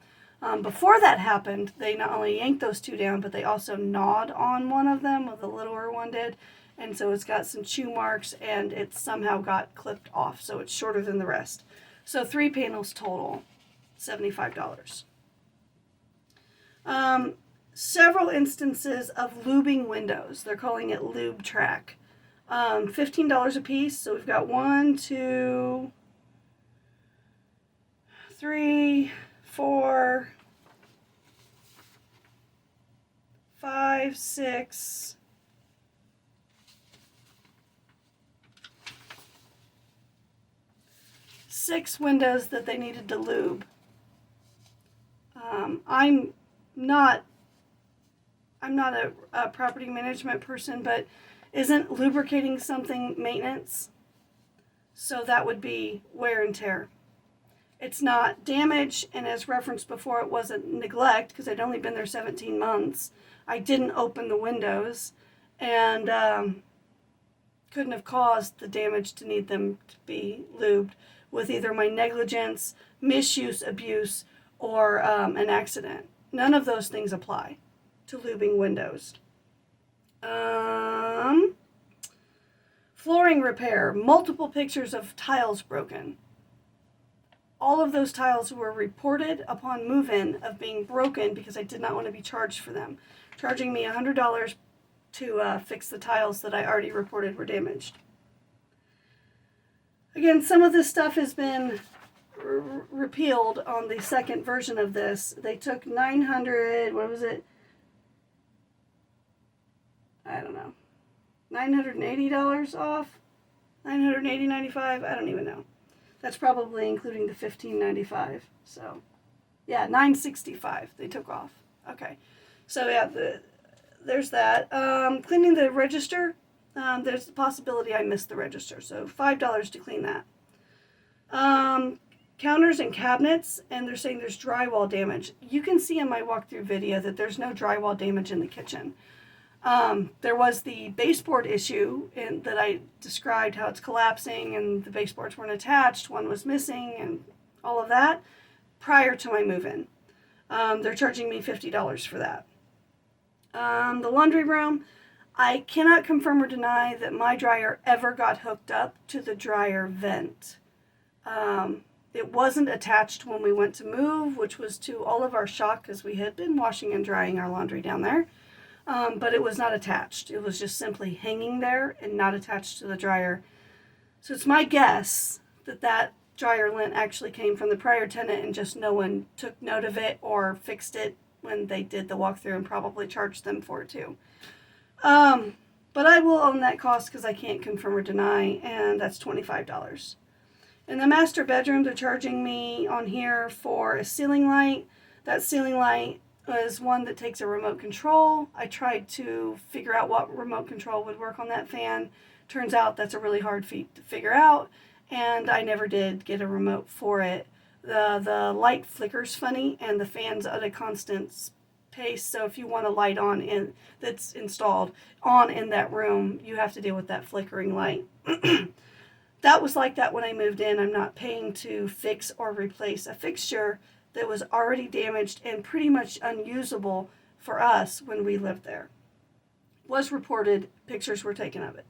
Before that happened, they not only yanked those two down, but they also gnawed on one of them, well, the littler one did, and so it's got some chew marks, and it somehow got clipped off, so it's shorter than the rest. So 3 panels total, $75. Several instances of lubing windows. They're calling it lube track. $15 a piece, so we've got 1, 2, 3, 4, 5, 6, 6 windows that they needed to lube. I'm not a property management person, but isn't lubricating something maintenance? So that would be wear and tear. It's not damage, and as referenced before, it wasn't neglect because I'd only been there 17 months. I didn't open the windows and couldn't have caused the damage to need them to be lubed with either my negligence, misuse, abuse, or an accident. None of those things apply to lubing windows. Flooring repair, multiple pictures of tiles broken. All of those tiles were reported upon move-in of being broken because I did not want to be charged for them, charging me $100 to fix the tiles that I already reported were damaged. Again, some of this stuff has been repealed on the second version of this. They took $980, off? $980.95? I don't even know. That's probably including the $15.95. So, yeah, $965 they took off. Okay. So, yeah, there's that. Cleaning the register. There's the possibility I missed the register. So, $5 to clean that. Counters and cabinets, and they're saying there's drywall damage. You can see in my walkthrough video that there's no drywall damage in the kitchen. There was the baseboard issue that I described, how it's collapsing and the baseboards weren't attached, one was missing, and all of that prior to my move-in. They're charging me $50 for that. The laundry room, I cannot confirm or deny that my dryer ever got hooked up to the dryer vent. It wasn't attached when we went to move, which was to all of our shock because we had been washing and drying our laundry down there. But it was not attached. It was just simply hanging there and not attached to the dryer. So it's my guess that that dryer lint actually came from the prior tenant and just no one took note of it or fixed it when they did the walkthrough and probably charged them for it too. But I will own that cost because I can't confirm or deny, and that's $25. In the master bedroom, they're charging me on here for a ceiling light. That ceiling light is one that takes a remote control. I tried to figure out what remote control would work on that fan. Turns out that's a really hard feat to figure out, and I never did get a remote for it. The light flickers funny, and the fan's at a constant pace, so if you want a light on that's installed on in that room, you have to deal with that flickering light. That was like that when I moved in. I'm not paying to fix or replace a fixture that was already damaged and pretty much unusable for us when we lived there. Was reported, pictures were taken of it.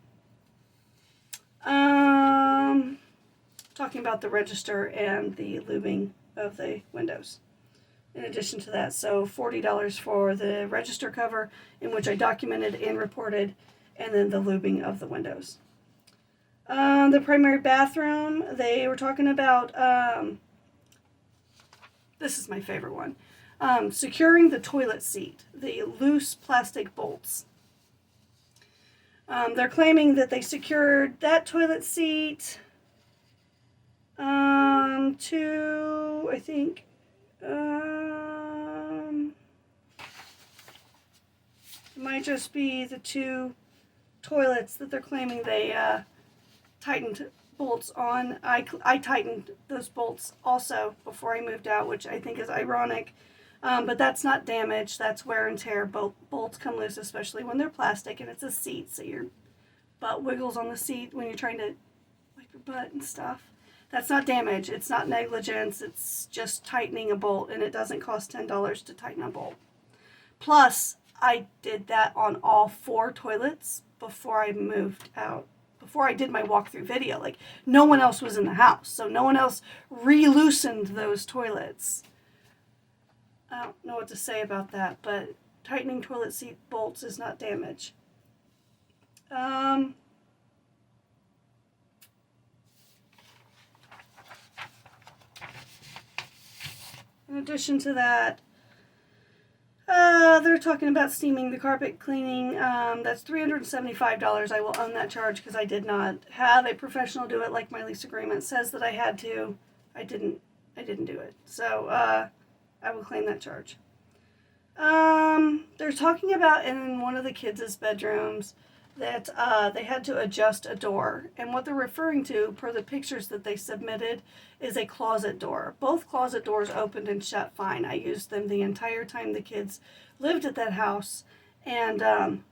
Talking about the register and the lubing of the windows. In addition to that, so $40 for the register cover, in which I documented and reported, and then the lubing of the windows. The primary bathroom, they were talking about, this is my favorite one, securing the toilet seat, the loose plastic bolts. They're claiming that they secured that toilet seat to, I think, it might just be the two toilets that they're claiming they tightened bolts on. I tightened those bolts also before I moved out, which I think is ironic. But that's not damage. That's wear and tear. Bolts come loose, especially when they're plastic and it's a seat, so your butt wiggles on the seat when you're trying to wipe your butt and stuff. That's not damage. It's not negligence. It's just tightening a bolt, and it doesn't cost $10 to tighten a bolt. Plus, I did that on all 4 toilets before I moved out. Before I did my walkthrough video. Like, no one else was in the house, so no one else re-loosened those toilets. I don't know what to say about that, but tightening toilet seat bolts is not damage. In addition to that, they're talking about steaming the carpet cleaning. That's $375. I will own that charge because I did not have a professional do it like my lease agreement says that I had to. I didn't do it. So, I will claim that charge. They're talking about in one of the kids' bedrooms that they had to adjust a door. And what they're referring to, per the pictures that they submitted, is a closet door. Both closet doors opened and shut fine. I used them the entire time the kids lived at that house. And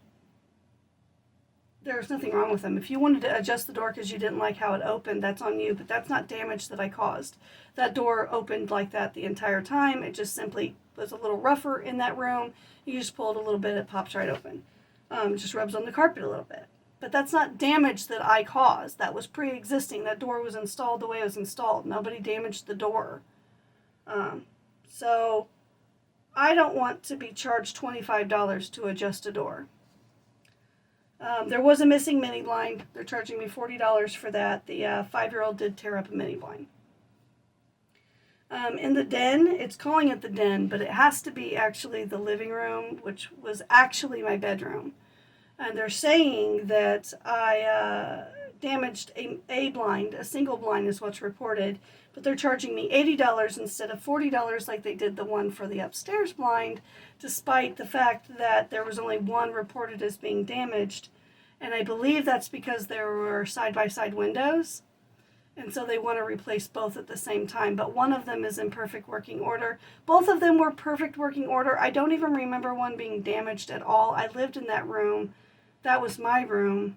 there's nothing wrong with them. If you wanted to adjust the door because you didn't like how it opened, that's on you. But that's not damage that I caused. That door opened like that the entire time. It just simply was a little rougher in that room. You just pull it a little bit, it pops right open. It just rubs on the carpet a little bit. But that's not damage that I caused. That was pre-existing. That door was installed the way it was installed. Nobody damaged the door. So I don't want to be charged $25 to adjust a door. There was a missing mini blind. They're charging me $40 for that. The 5-year-old did tear up a mini blind. In the den, it's calling it the den, but it has to be actually the living room, which was actually my bedroom. And they're saying that I damaged a blind, a single blind is what's reported, but they're charging me $80 instead of $40 like they did the one for the upstairs blind, despite the fact that there was only one reported as being damaged. And I believe that's because there were side-by-side windows. And so they want to replace both at the same time. But one of them is in perfect working order. Both of them were perfect working order. I don't even remember one being damaged at all. I lived in that room. That was my room.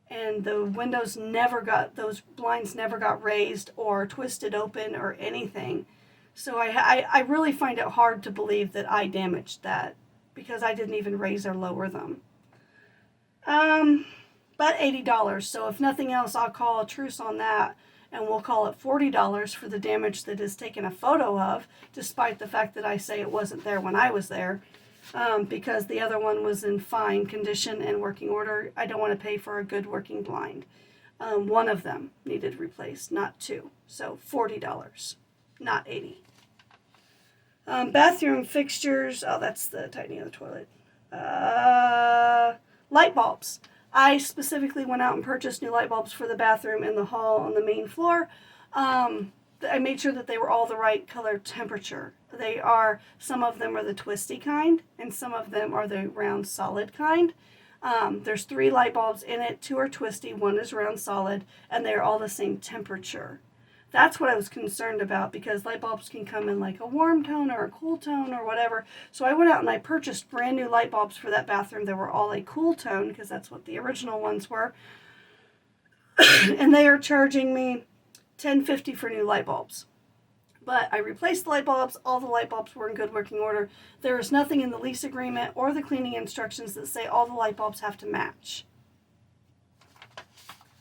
And the windows those blinds never got raised or twisted open or anything. So I really find it hard to believe that I damaged that because I didn't even raise or lower them. But $80. So if nothing else, I'll call a truce on that, and we'll call it $40 for the damage that is taken a photo of, despite the fact that I say it wasn't there when I was there, because the other one was in fine condition and working order. I don't want to pay for a good working blind. One of them needed replaced, not 2. So $40, not $80. Bathroom fixtures. Oh, that's the tightening of the toilet. Light bulbs. I specifically went out and purchased new light bulbs for the bathroom in the hall on the main floor. I made sure that they were all the right color temperature. Some of them are the twisty kind, and some of them are the round solid kind. There's 3 light bulbs in it. 2 are twisty, 1 is round solid, and they're all the same temperature. That's what I was concerned about, because light bulbs can come in like a warm tone or a cool tone or whatever. So I went out and I purchased brand new light bulbs for that bathroom that were all a cool tone, because that's what the original ones were. And they are charging me $10.50 for new light bulbs. But I replaced the light bulbs. All the light bulbs were in good working order. There is nothing in the lease agreement or the cleaning instructions that say all the light bulbs have to match.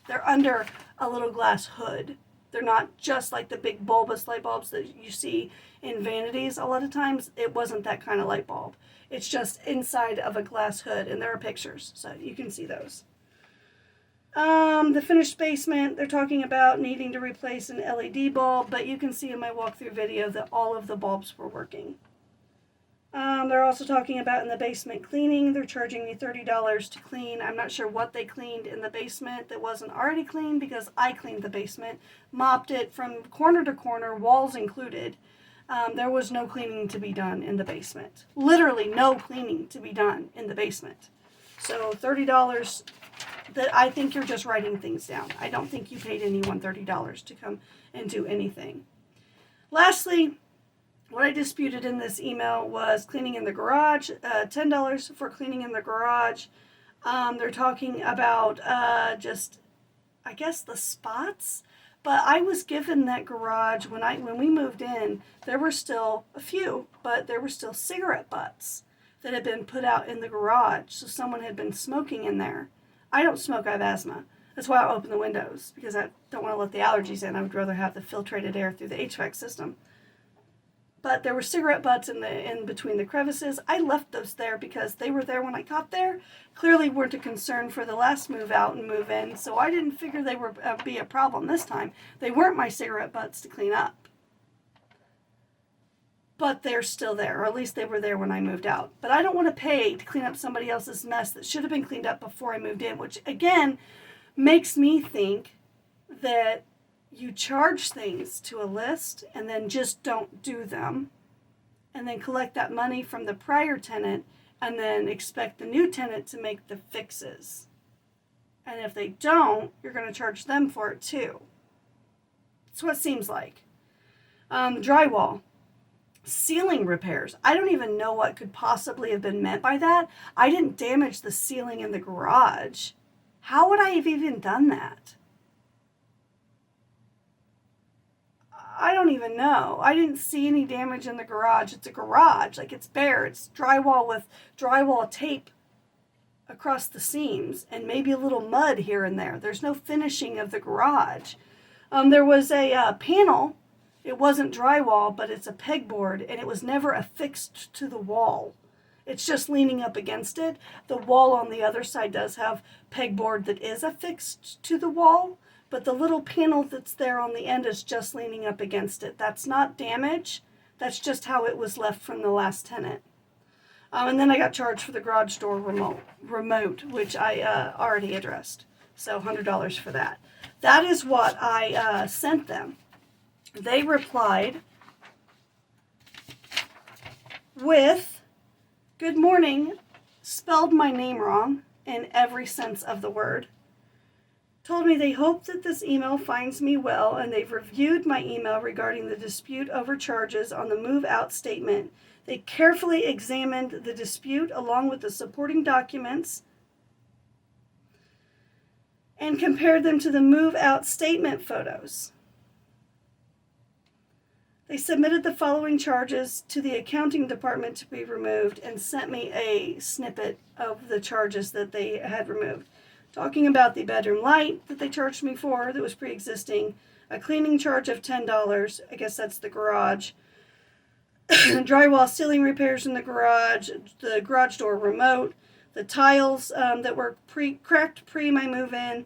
They're under a little glass hood. They're not just like the big bulbous light bulbs that you see in vanities a lot of times. It wasn't that kind of light bulb. It's just inside of a glass hood, and there are pictures, so you can see those. The finished basement, they're talking about needing to replace an LED bulb, but you can see in my walkthrough video that all of the bulbs were working. They're also talking about in the basement cleaning. They're charging me $30 to clean. I'm not sure what they cleaned in the basement that wasn't already cleaned, because I cleaned the basement, mopped it from corner to corner, walls included. There was no cleaning to be done in the basement. Literally no cleaning to be done in the basement. So $30, that I think you're just writing things down. I don't think you paid anyone $30 to come and do anything. Lastly, What I disputed in this email was cleaning in the garage, $10 for cleaning in the garage. They're talking about just, I guess, the spots. But I was given that garage when we moved in. There were still a few, but there were still cigarette butts that had been put out in the garage. So someone had been smoking in there. I don't smoke. I have asthma. That's why I open the windows, because I don't want to let the allergies in. I would rather have the filtrated air through the HVAC system. But there were cigarette butts in between the crevices. I left those there because they were there when I got there. Clearly weren't a concern for the last move out and move in, so I didn't figure they would be a problem this time. They weren't my cigarette butts to clean up. But they're still there, or at least they were there when I moved out. But I don't want to pay to clean up somebody else's mess that should have been cleaned up before I moved in, which again makes me think that you charge things to a list and then just don't do them, and then collect that money from the prior tenant and then expect the new tenant to make the fixes. And if they don't, you're going to charge them for it too. That's what it seems like. Drywall. Ceiling repairs. I don't even know what could possibly have been meant by that. I didn't damage the ceiling in the garage. How would I have even done that? I don't even know. I didn't see any damage in the garage. It's a garage. Like, it's bare. It's drywall with drywall tape across the seams and maybe a little mud here and there. There's no finishing of the garage. There was a panel. It wasn't drywall, but it's a pegboard, and it was never affixed to the wall. It's just leaning up against it. The wall on the other side does have pegboard that is affixed to the wall, but the little panel that's there on the end is just leaning up against it. That's not damage. That's just how it was left from the last tenant. And then I got charged for the garage door remote, which I already addressed. So $100 for that. That is what I sent them. They replied with, "Good morning," spelled my name wrong in every sense of the word. Told me they hope that this email finds me well, and they've reviewed my email regarding the dispute over charges on the move-out statement. They carefully examined the dispute along with the supporting documents and compared them to the move-out statement photos. They submitted the following charges to the accounting department to be removed and sent me a snippet of the charges that they had removed. Talking about the bedroom light that they charged me for that was pre-existing, a cleaning charge of $10, I guess that's the garage, drywall ceiling repairs in the garage, the garage door remote, the tiles that were cracked pre my move-in,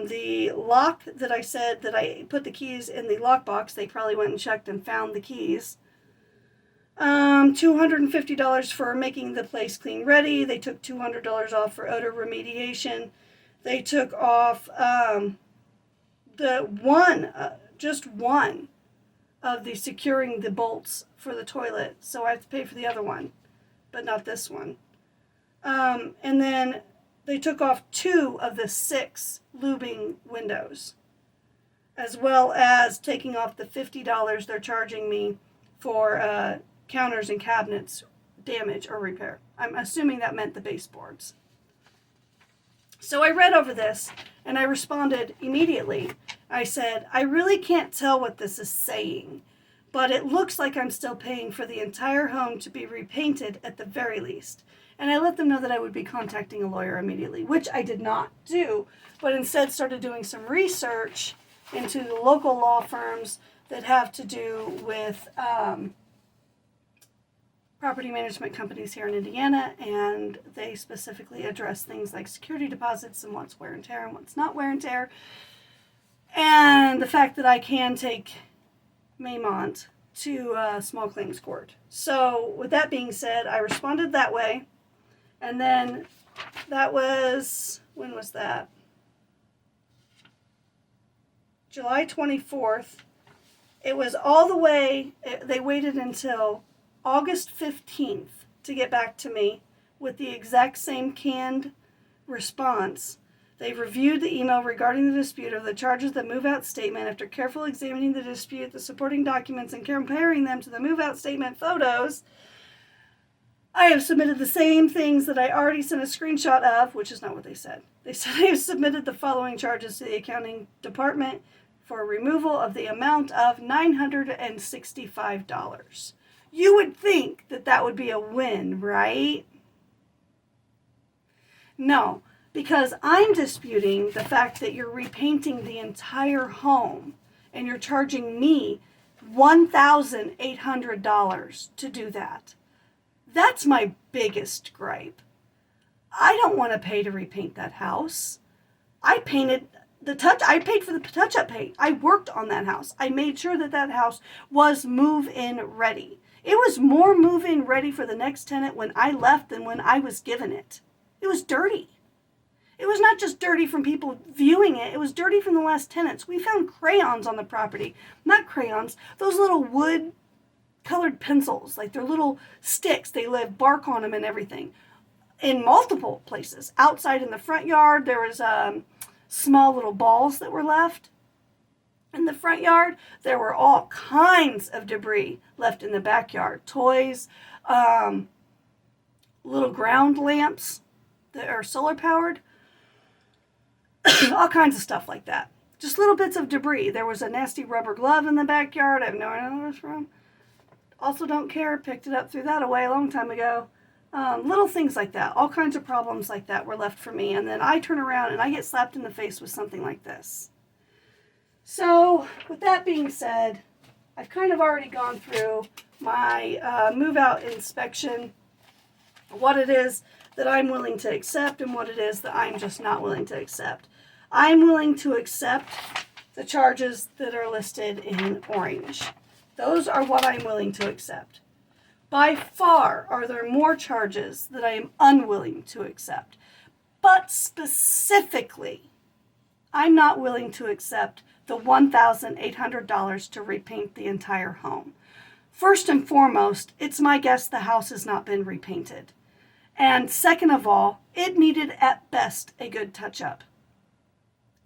the lock that I said that I put the keys in the lockbox. They probably went and checked and found the keys. $250 for making the place clean ready. They took $200 off for odor remediation. They took off just one of the securing the bolts for the toilet. So I have to pay for the other one, but not this one. And then they took off 2 of the 6 lubing windows, as well as taking off the $50 they're charging me for counters and cabinets damage or repair. I'm assuming that meant the baseboards. So I read over this and I responded immediately. I said, "I really can't tell what this is saying, but it looks like I'm still paying for the entire home to be repainted at the very least." And I let them know that I would be contacting a lawyer immediately, which I did not do, but instead started doing some research into the local law firms that have to do with property management companies here in Indiana, and they specifically address things like security deposits and what's wear and tear and what's not wear and tear, and the fact that I can take Maymont to small claims court. So with that being said, I responded that way, and then that was, when was that? July 24th. It was all the way, they waited until August 15th to get back to me with the exact same canned response They've reviewed the email regarding the dispute of the charges of the move-out statement. After carefully examining the dispute, the supporting documents, and comparing them to the move-out statement photos, I have submitted the same things that I already sent a screenshot of, which is not what they said. They said I have submitted the following charges to the accounting department for removal of the amount of $965. You would think that that would be a win, right? No, because I'm disputing the fact that you're repainting the entire home and you're charging me $1,800 to do that. That's my biggest gripe. I don't want to pay to repaint that house. I paid for the touch-up paint. I worked on that house. I made sure that that house was move-in ready. It was more move-in ready for the next tenant when I left than when I was given it. It was dirty. It was not just dirty from people viewing it. It was dirty from the last tenants. We found crayons on the property. Not crayons. Those little wood colored pencils. Like they're little sticks. They have bark on them and everything. In multiple places. Outside in the front yard, there was small little balls that were left. In the front yard, there were all kinds of debris left in the backyard. Toys, little ground lamps that are solar powered. All kinds of stuff like that. Just little bits of debris. There was a nasty rubber glove in the backyard. I have no idea where it's from. Also don't care. Picked it up, threw that away a long time ago. Little things like that. All kinds of problems like that were left for me. And then I turn around and I get slapped in the face with something like this. So, with that being said, I've kind of already gone through my move-out inspection, what it is that I'm willing to accept and what it is that I'm just not willing to accept. I'm willing to accept the charges that are listed in orange. Those are what I'm willing to accept. By far are there more charges that I am unwilling to accept. But specifically, I'm not willing to accept the $1,800 to repaint the entire home. First and foremost, it's my guess the house has not been repainted. And second of all, it needed at best a good touch-up.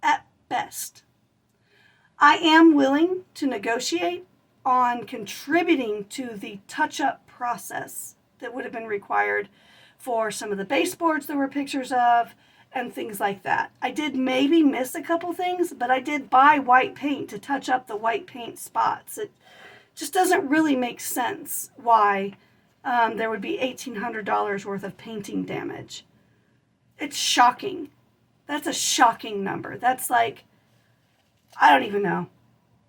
At best. I am willing to negotiate on contributing to the touch-up process that would have been required for some of the baseboards there were pictures of and things like that. I did maybe miss a couple things, but I did buy white paint to touch up the white paint spots. It just doesn't really make sense why there would be $1,800 worth of painting damage. It's shocking. That's a shocking number. That's like, I don't even know.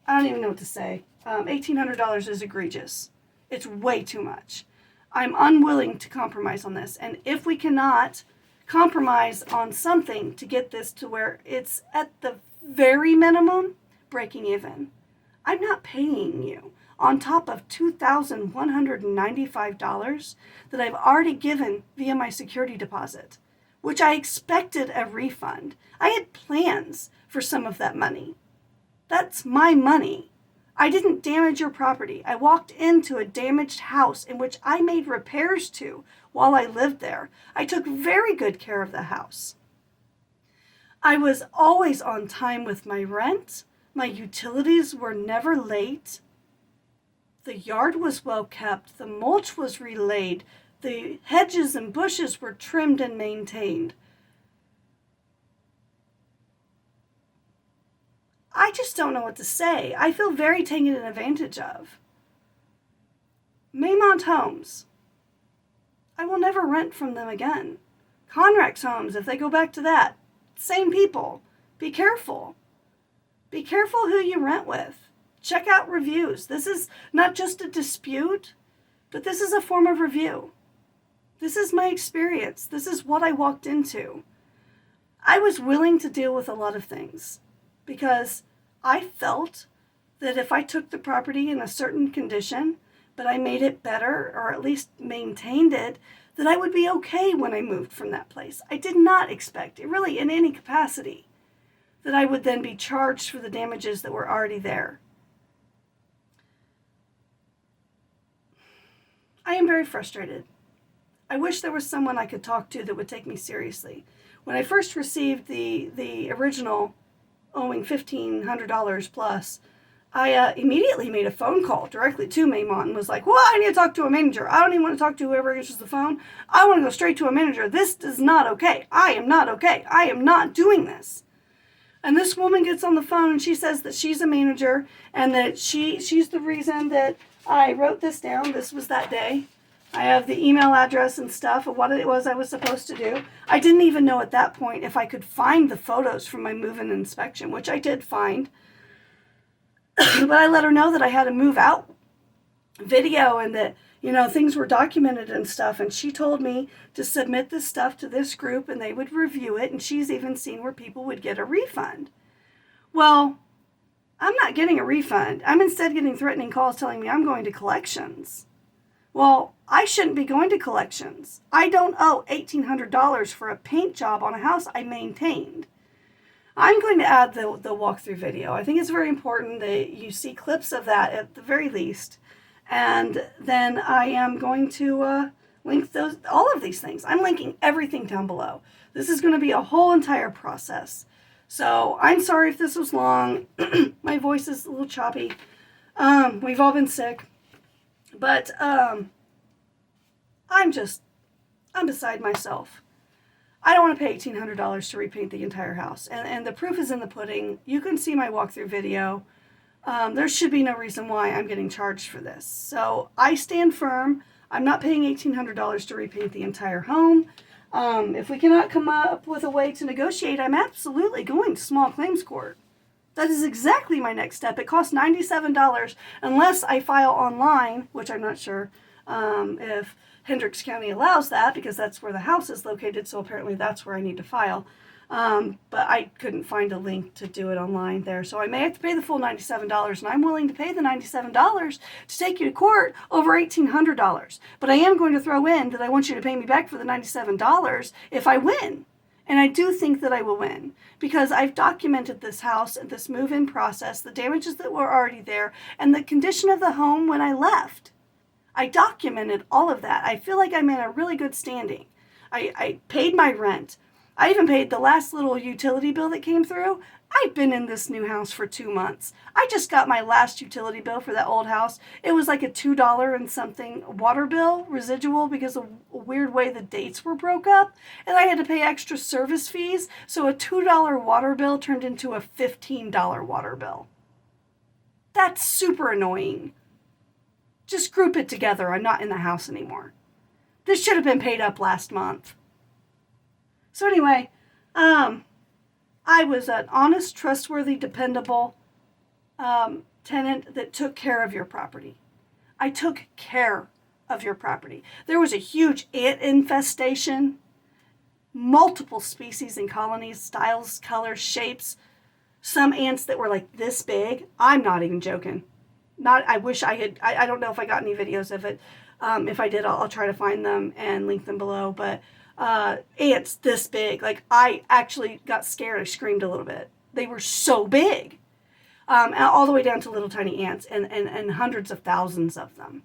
I don't even know what to say. $1,800 is egregious. It's way too much. I'm unwilling to compromise on this. And if we cannot compromise on something to get this to where it's at the very minimum, breaking even, I'm not paying you on top of $2,195 that I've already given via my security deposit, which I expected a refund. I had plans for some of that money. That's my money. I didn't damage your property. I walked into a damaged house in which I made repairs to while I lived there. I took very good care of the house. I was always on time with my rent. My utilities were never late. The yard was well kept. The mulch was relayed. The hedges and bushes were trimmed and maintained. I just don't know what to say. I feel very taken advantage of. Maymont Homes. I will never rent from them again. Conrex Homes, if they go back to that. Same people. Be careful. Be careful who you rent with. Check out reviews. This is not just a dispute, but this is a form of review. This is my experience. This is what I walked into. I was willing to deal with a lot of things because I felt that if I took the property in a certain condition, but I made it better or at least maintained it, that I would be okay when I moved from that place. I did not expect it really in any capacity that I would then be charged for the damages that were already there. I am very frustrated. I wish there was someone I could talk to that would take me seriously. When I first received the original owing $1,500 plus, I immediately made a phone call directly to Maymont and was like, well, I need to talk to a manager. I don't even want to talk to whoever answers the phone. I want to go straight to a manager. This is not okay. I am not okay. I am not doing this. And this woman gets on the phone and she says that she's a manager and that she's the reason that I wrote this down. This was that day. I have the email address and stuff of what it was I was supposed to do. I didn't even know at that point if I could find the photos from my move-in inspection, which I did find. But I let her know that I had a move out video and that, things were documented and stuff. And she told me to submit this stuff to this group and they would review it. And she's even seen where people would get a refund. Well, I'm not getting a refund. I'm instead getting threatening calls telling me I'm going to collections. Well, I shouldn't be going to collections. I don't owe $1,800 for a paint job on a house I maintained. I'm going to add the walkthrough video. I think it's very important that you see clips of that at the very least. And then I am going to link all of these things. I'm linking everything down below. This is going to be a whole entire process. So I'm sorry if this was long. My voice is a little choppy. We've all been sick. But I'm beside myself. I don't want to pay $1,800 to repaint the entire house. And the proof is in the pudding. You can see my walkthrough video. There should be no reason why I'm getting charged for this. So I stand firm. I'm not paying $1,800 to repaint the entire home. If we cannot come up with a way to negotiate, I'm absolutely going to small claims court. That is exactly my next step. It costs $97 unless I file online, which I'm not sure if Hendricks County allows that because that's where the house is located, so apparently that's where I need to file. But I couldn't find a link to do it online there, so I may have to pay the full $97, and I'm willing to pay the $97 to take you to court over $1,800. But I am going to throw in that I want you to pay me back for the $97 if I win. And I do think that I will win because I've documented this house and this move-in process, the damages that were already there, and the condition of the home when I left. I documented all of that. I feel like I'm in a really good standing. I paid my rent. I even paid the last little utility bill that came through. I've been in this new house for 2 months. I just got my last utility bill for that old house. It was like a $2 and something water bill residual because of a weird way the dates were broke up. And I had to pay extra service fees. So a $2 water bill turned into a $15 water bill. That's super annoying. Just group it together. I'm not in the house anymore. This should have been paid up last month. So anyway, I was an honest, trustworthy, dependable tenant that took care of your property. I took care of your property. There was a huge ant infestation, multiple species and colonies, styles, colors, shapes, some ants that were like this big. I'm not even joking. I wish I had, I don't know if I got any videos of it. If I did, I'll try to find them and link them below, but ants this big. Like, I actually got scared. I screamed a little bit. They were so big. All the way down to little tiny ants and hundreds of thousands of them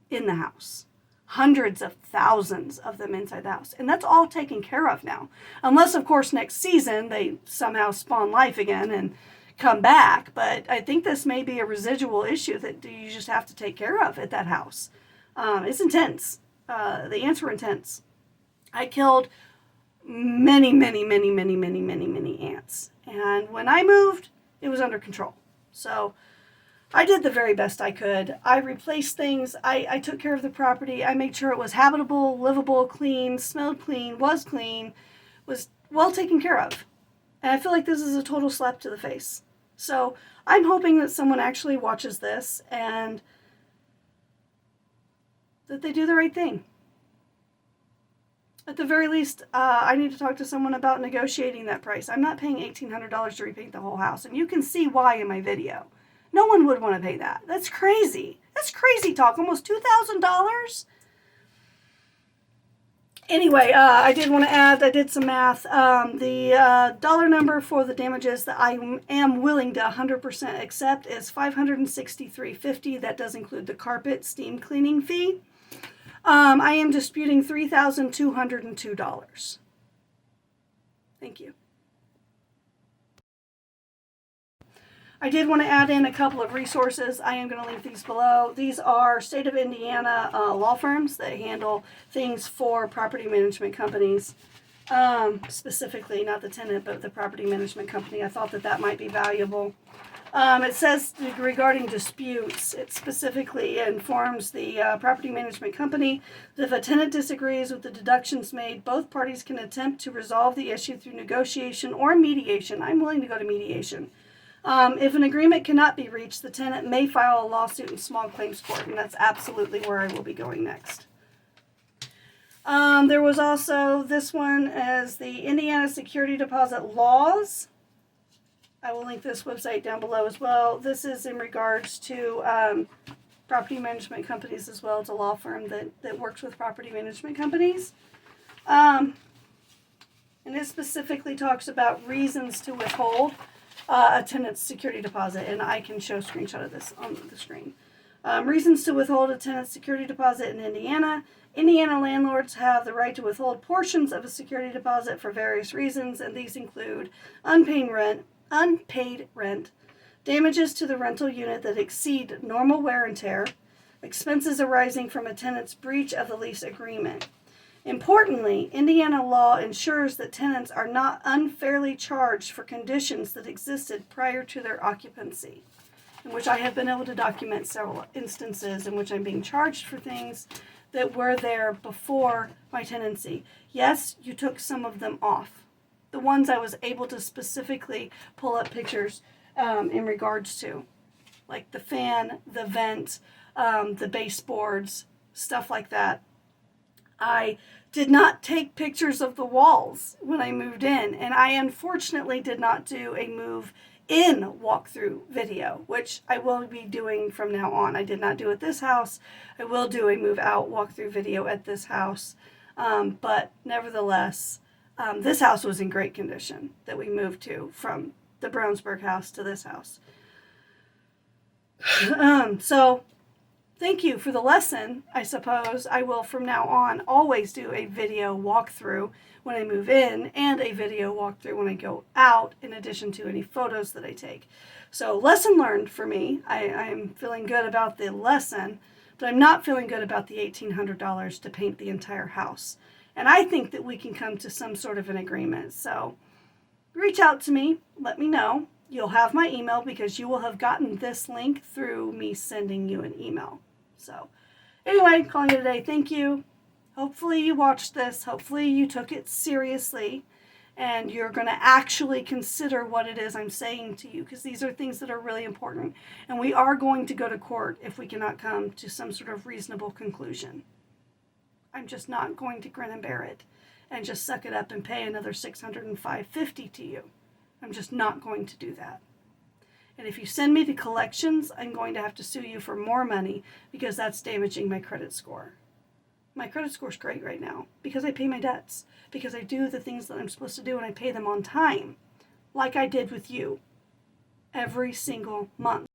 in the house. Hundreds of thousands of them inside the house. And that's all taken care of now. Unless, of course, next season they somehow spawn life again and come back. But I think this may be a residual issue that you just have to take care of at that house. It's intense. The ants were intense. I killed many ants. And when I moved, it was under control. So I did the very best I could. I replaced things. I took care of the property. I made sure it was habitable, livable, clean, smelled clean, was well taken care of. And I feel like this is a total slap to the face. So I'm hoping that someone actually watches this and that they do the right thing. At the very least, I need to talk to someone about negotiating that price. I'm not paying $1,800 to repaint the whole house, and you can see why in my video. No one would want to pay that. That's crazy. That's crazy talk. Almost $2,000? Anyway, I did want to add, I did some math. The dollar number for the damages that I am willing to 100% accept is $563.50. That does include the carpet steam cleaning fee. I am disputing $3,202. Thank you. I did want to add in a couple of resources. I am going to link these below. These are state of Indiana law firms that handle things for property management companies. Specifically, not the tenant, but the property management company. I thought that that might be valuable. It says regarding disputes, it specifically informs the property management company that if a tenant disagrees with the deductions made, both parties can attempt to resolve the issue through negotiation or mediation. I'm willing to go to mediation. If an agreement cannot be reached, the tenant may file a lawsuit in small claims court, and that's absolutely where I will be going next. There was also this one as the Indiana security deposit laws. I will link this website down below as well. This is in regards to property management companies as well. It's a law firm that works with property management companies. And it specifically talks about reasons to withhold a tenant's security deposit, and I can show a screenshot of this on the screen. Reasons to withhold a tenant's security deposit in Indiana. Indiana landlords have the right to withhold portions of a security deposit for various reasons, and these include unpaid rent, damages to the rental unit that exceed normal wear and tear, expenses arising from a tenant's breach of the lease agreement. Importantly, Indiana law ensures that tenants are not unfairly charged for conditions that existed prior to their occupancy, in which I have been able to document several instances in which I'm being charged for things that were there before my tenancy. Yes, you took some of them off. The ones I was able to specifically pull up pictures in regards to, like the fan, the vent, the baseboards, stuff like that. I did not take pictures of the walls when I moved in, and I unfortunately did not do a move-in walkthrough video, which I will be doing from now on. I did not do at this house. I will do a move-out walkthrough video at this house, but nevertheless, this house was in great condition that we moved to from the Brownsburg house to this house. So thank you for the lesson. I suppose I will from now on always do a video walkthrough when I move in and a video walkthrough when I go out, in addition to any photos that I take. So lesson learned for me. I'm feeling good about the lesson, but I'm not feeling good about the $1,800 to paint the entire house. And I think that we can come to some sort of an agreement. So reach out to me. Let me know. You'll have my email because you will have gotten this link through me sending you an email. So anyway, calling it a day. Thank you. Hopefully you watched this. Hopefully you took it seriously and you're going to actually consider what it is I'm saying to you, because these are things that are really important. And we are going to go to court if we cannot come to some sort of reasonable conclusion. I'm just not going to grin and bear it and just suck it up and pay another $605.50 to you. I'm just not going to do that. And if you send me to collections, I'm going to have to sue you for more money because that's damaging my credit score. My credit score's great right now because I pay my debts, because I do the things that I'm supposed to do and I pay them on time, like I did with you every single month.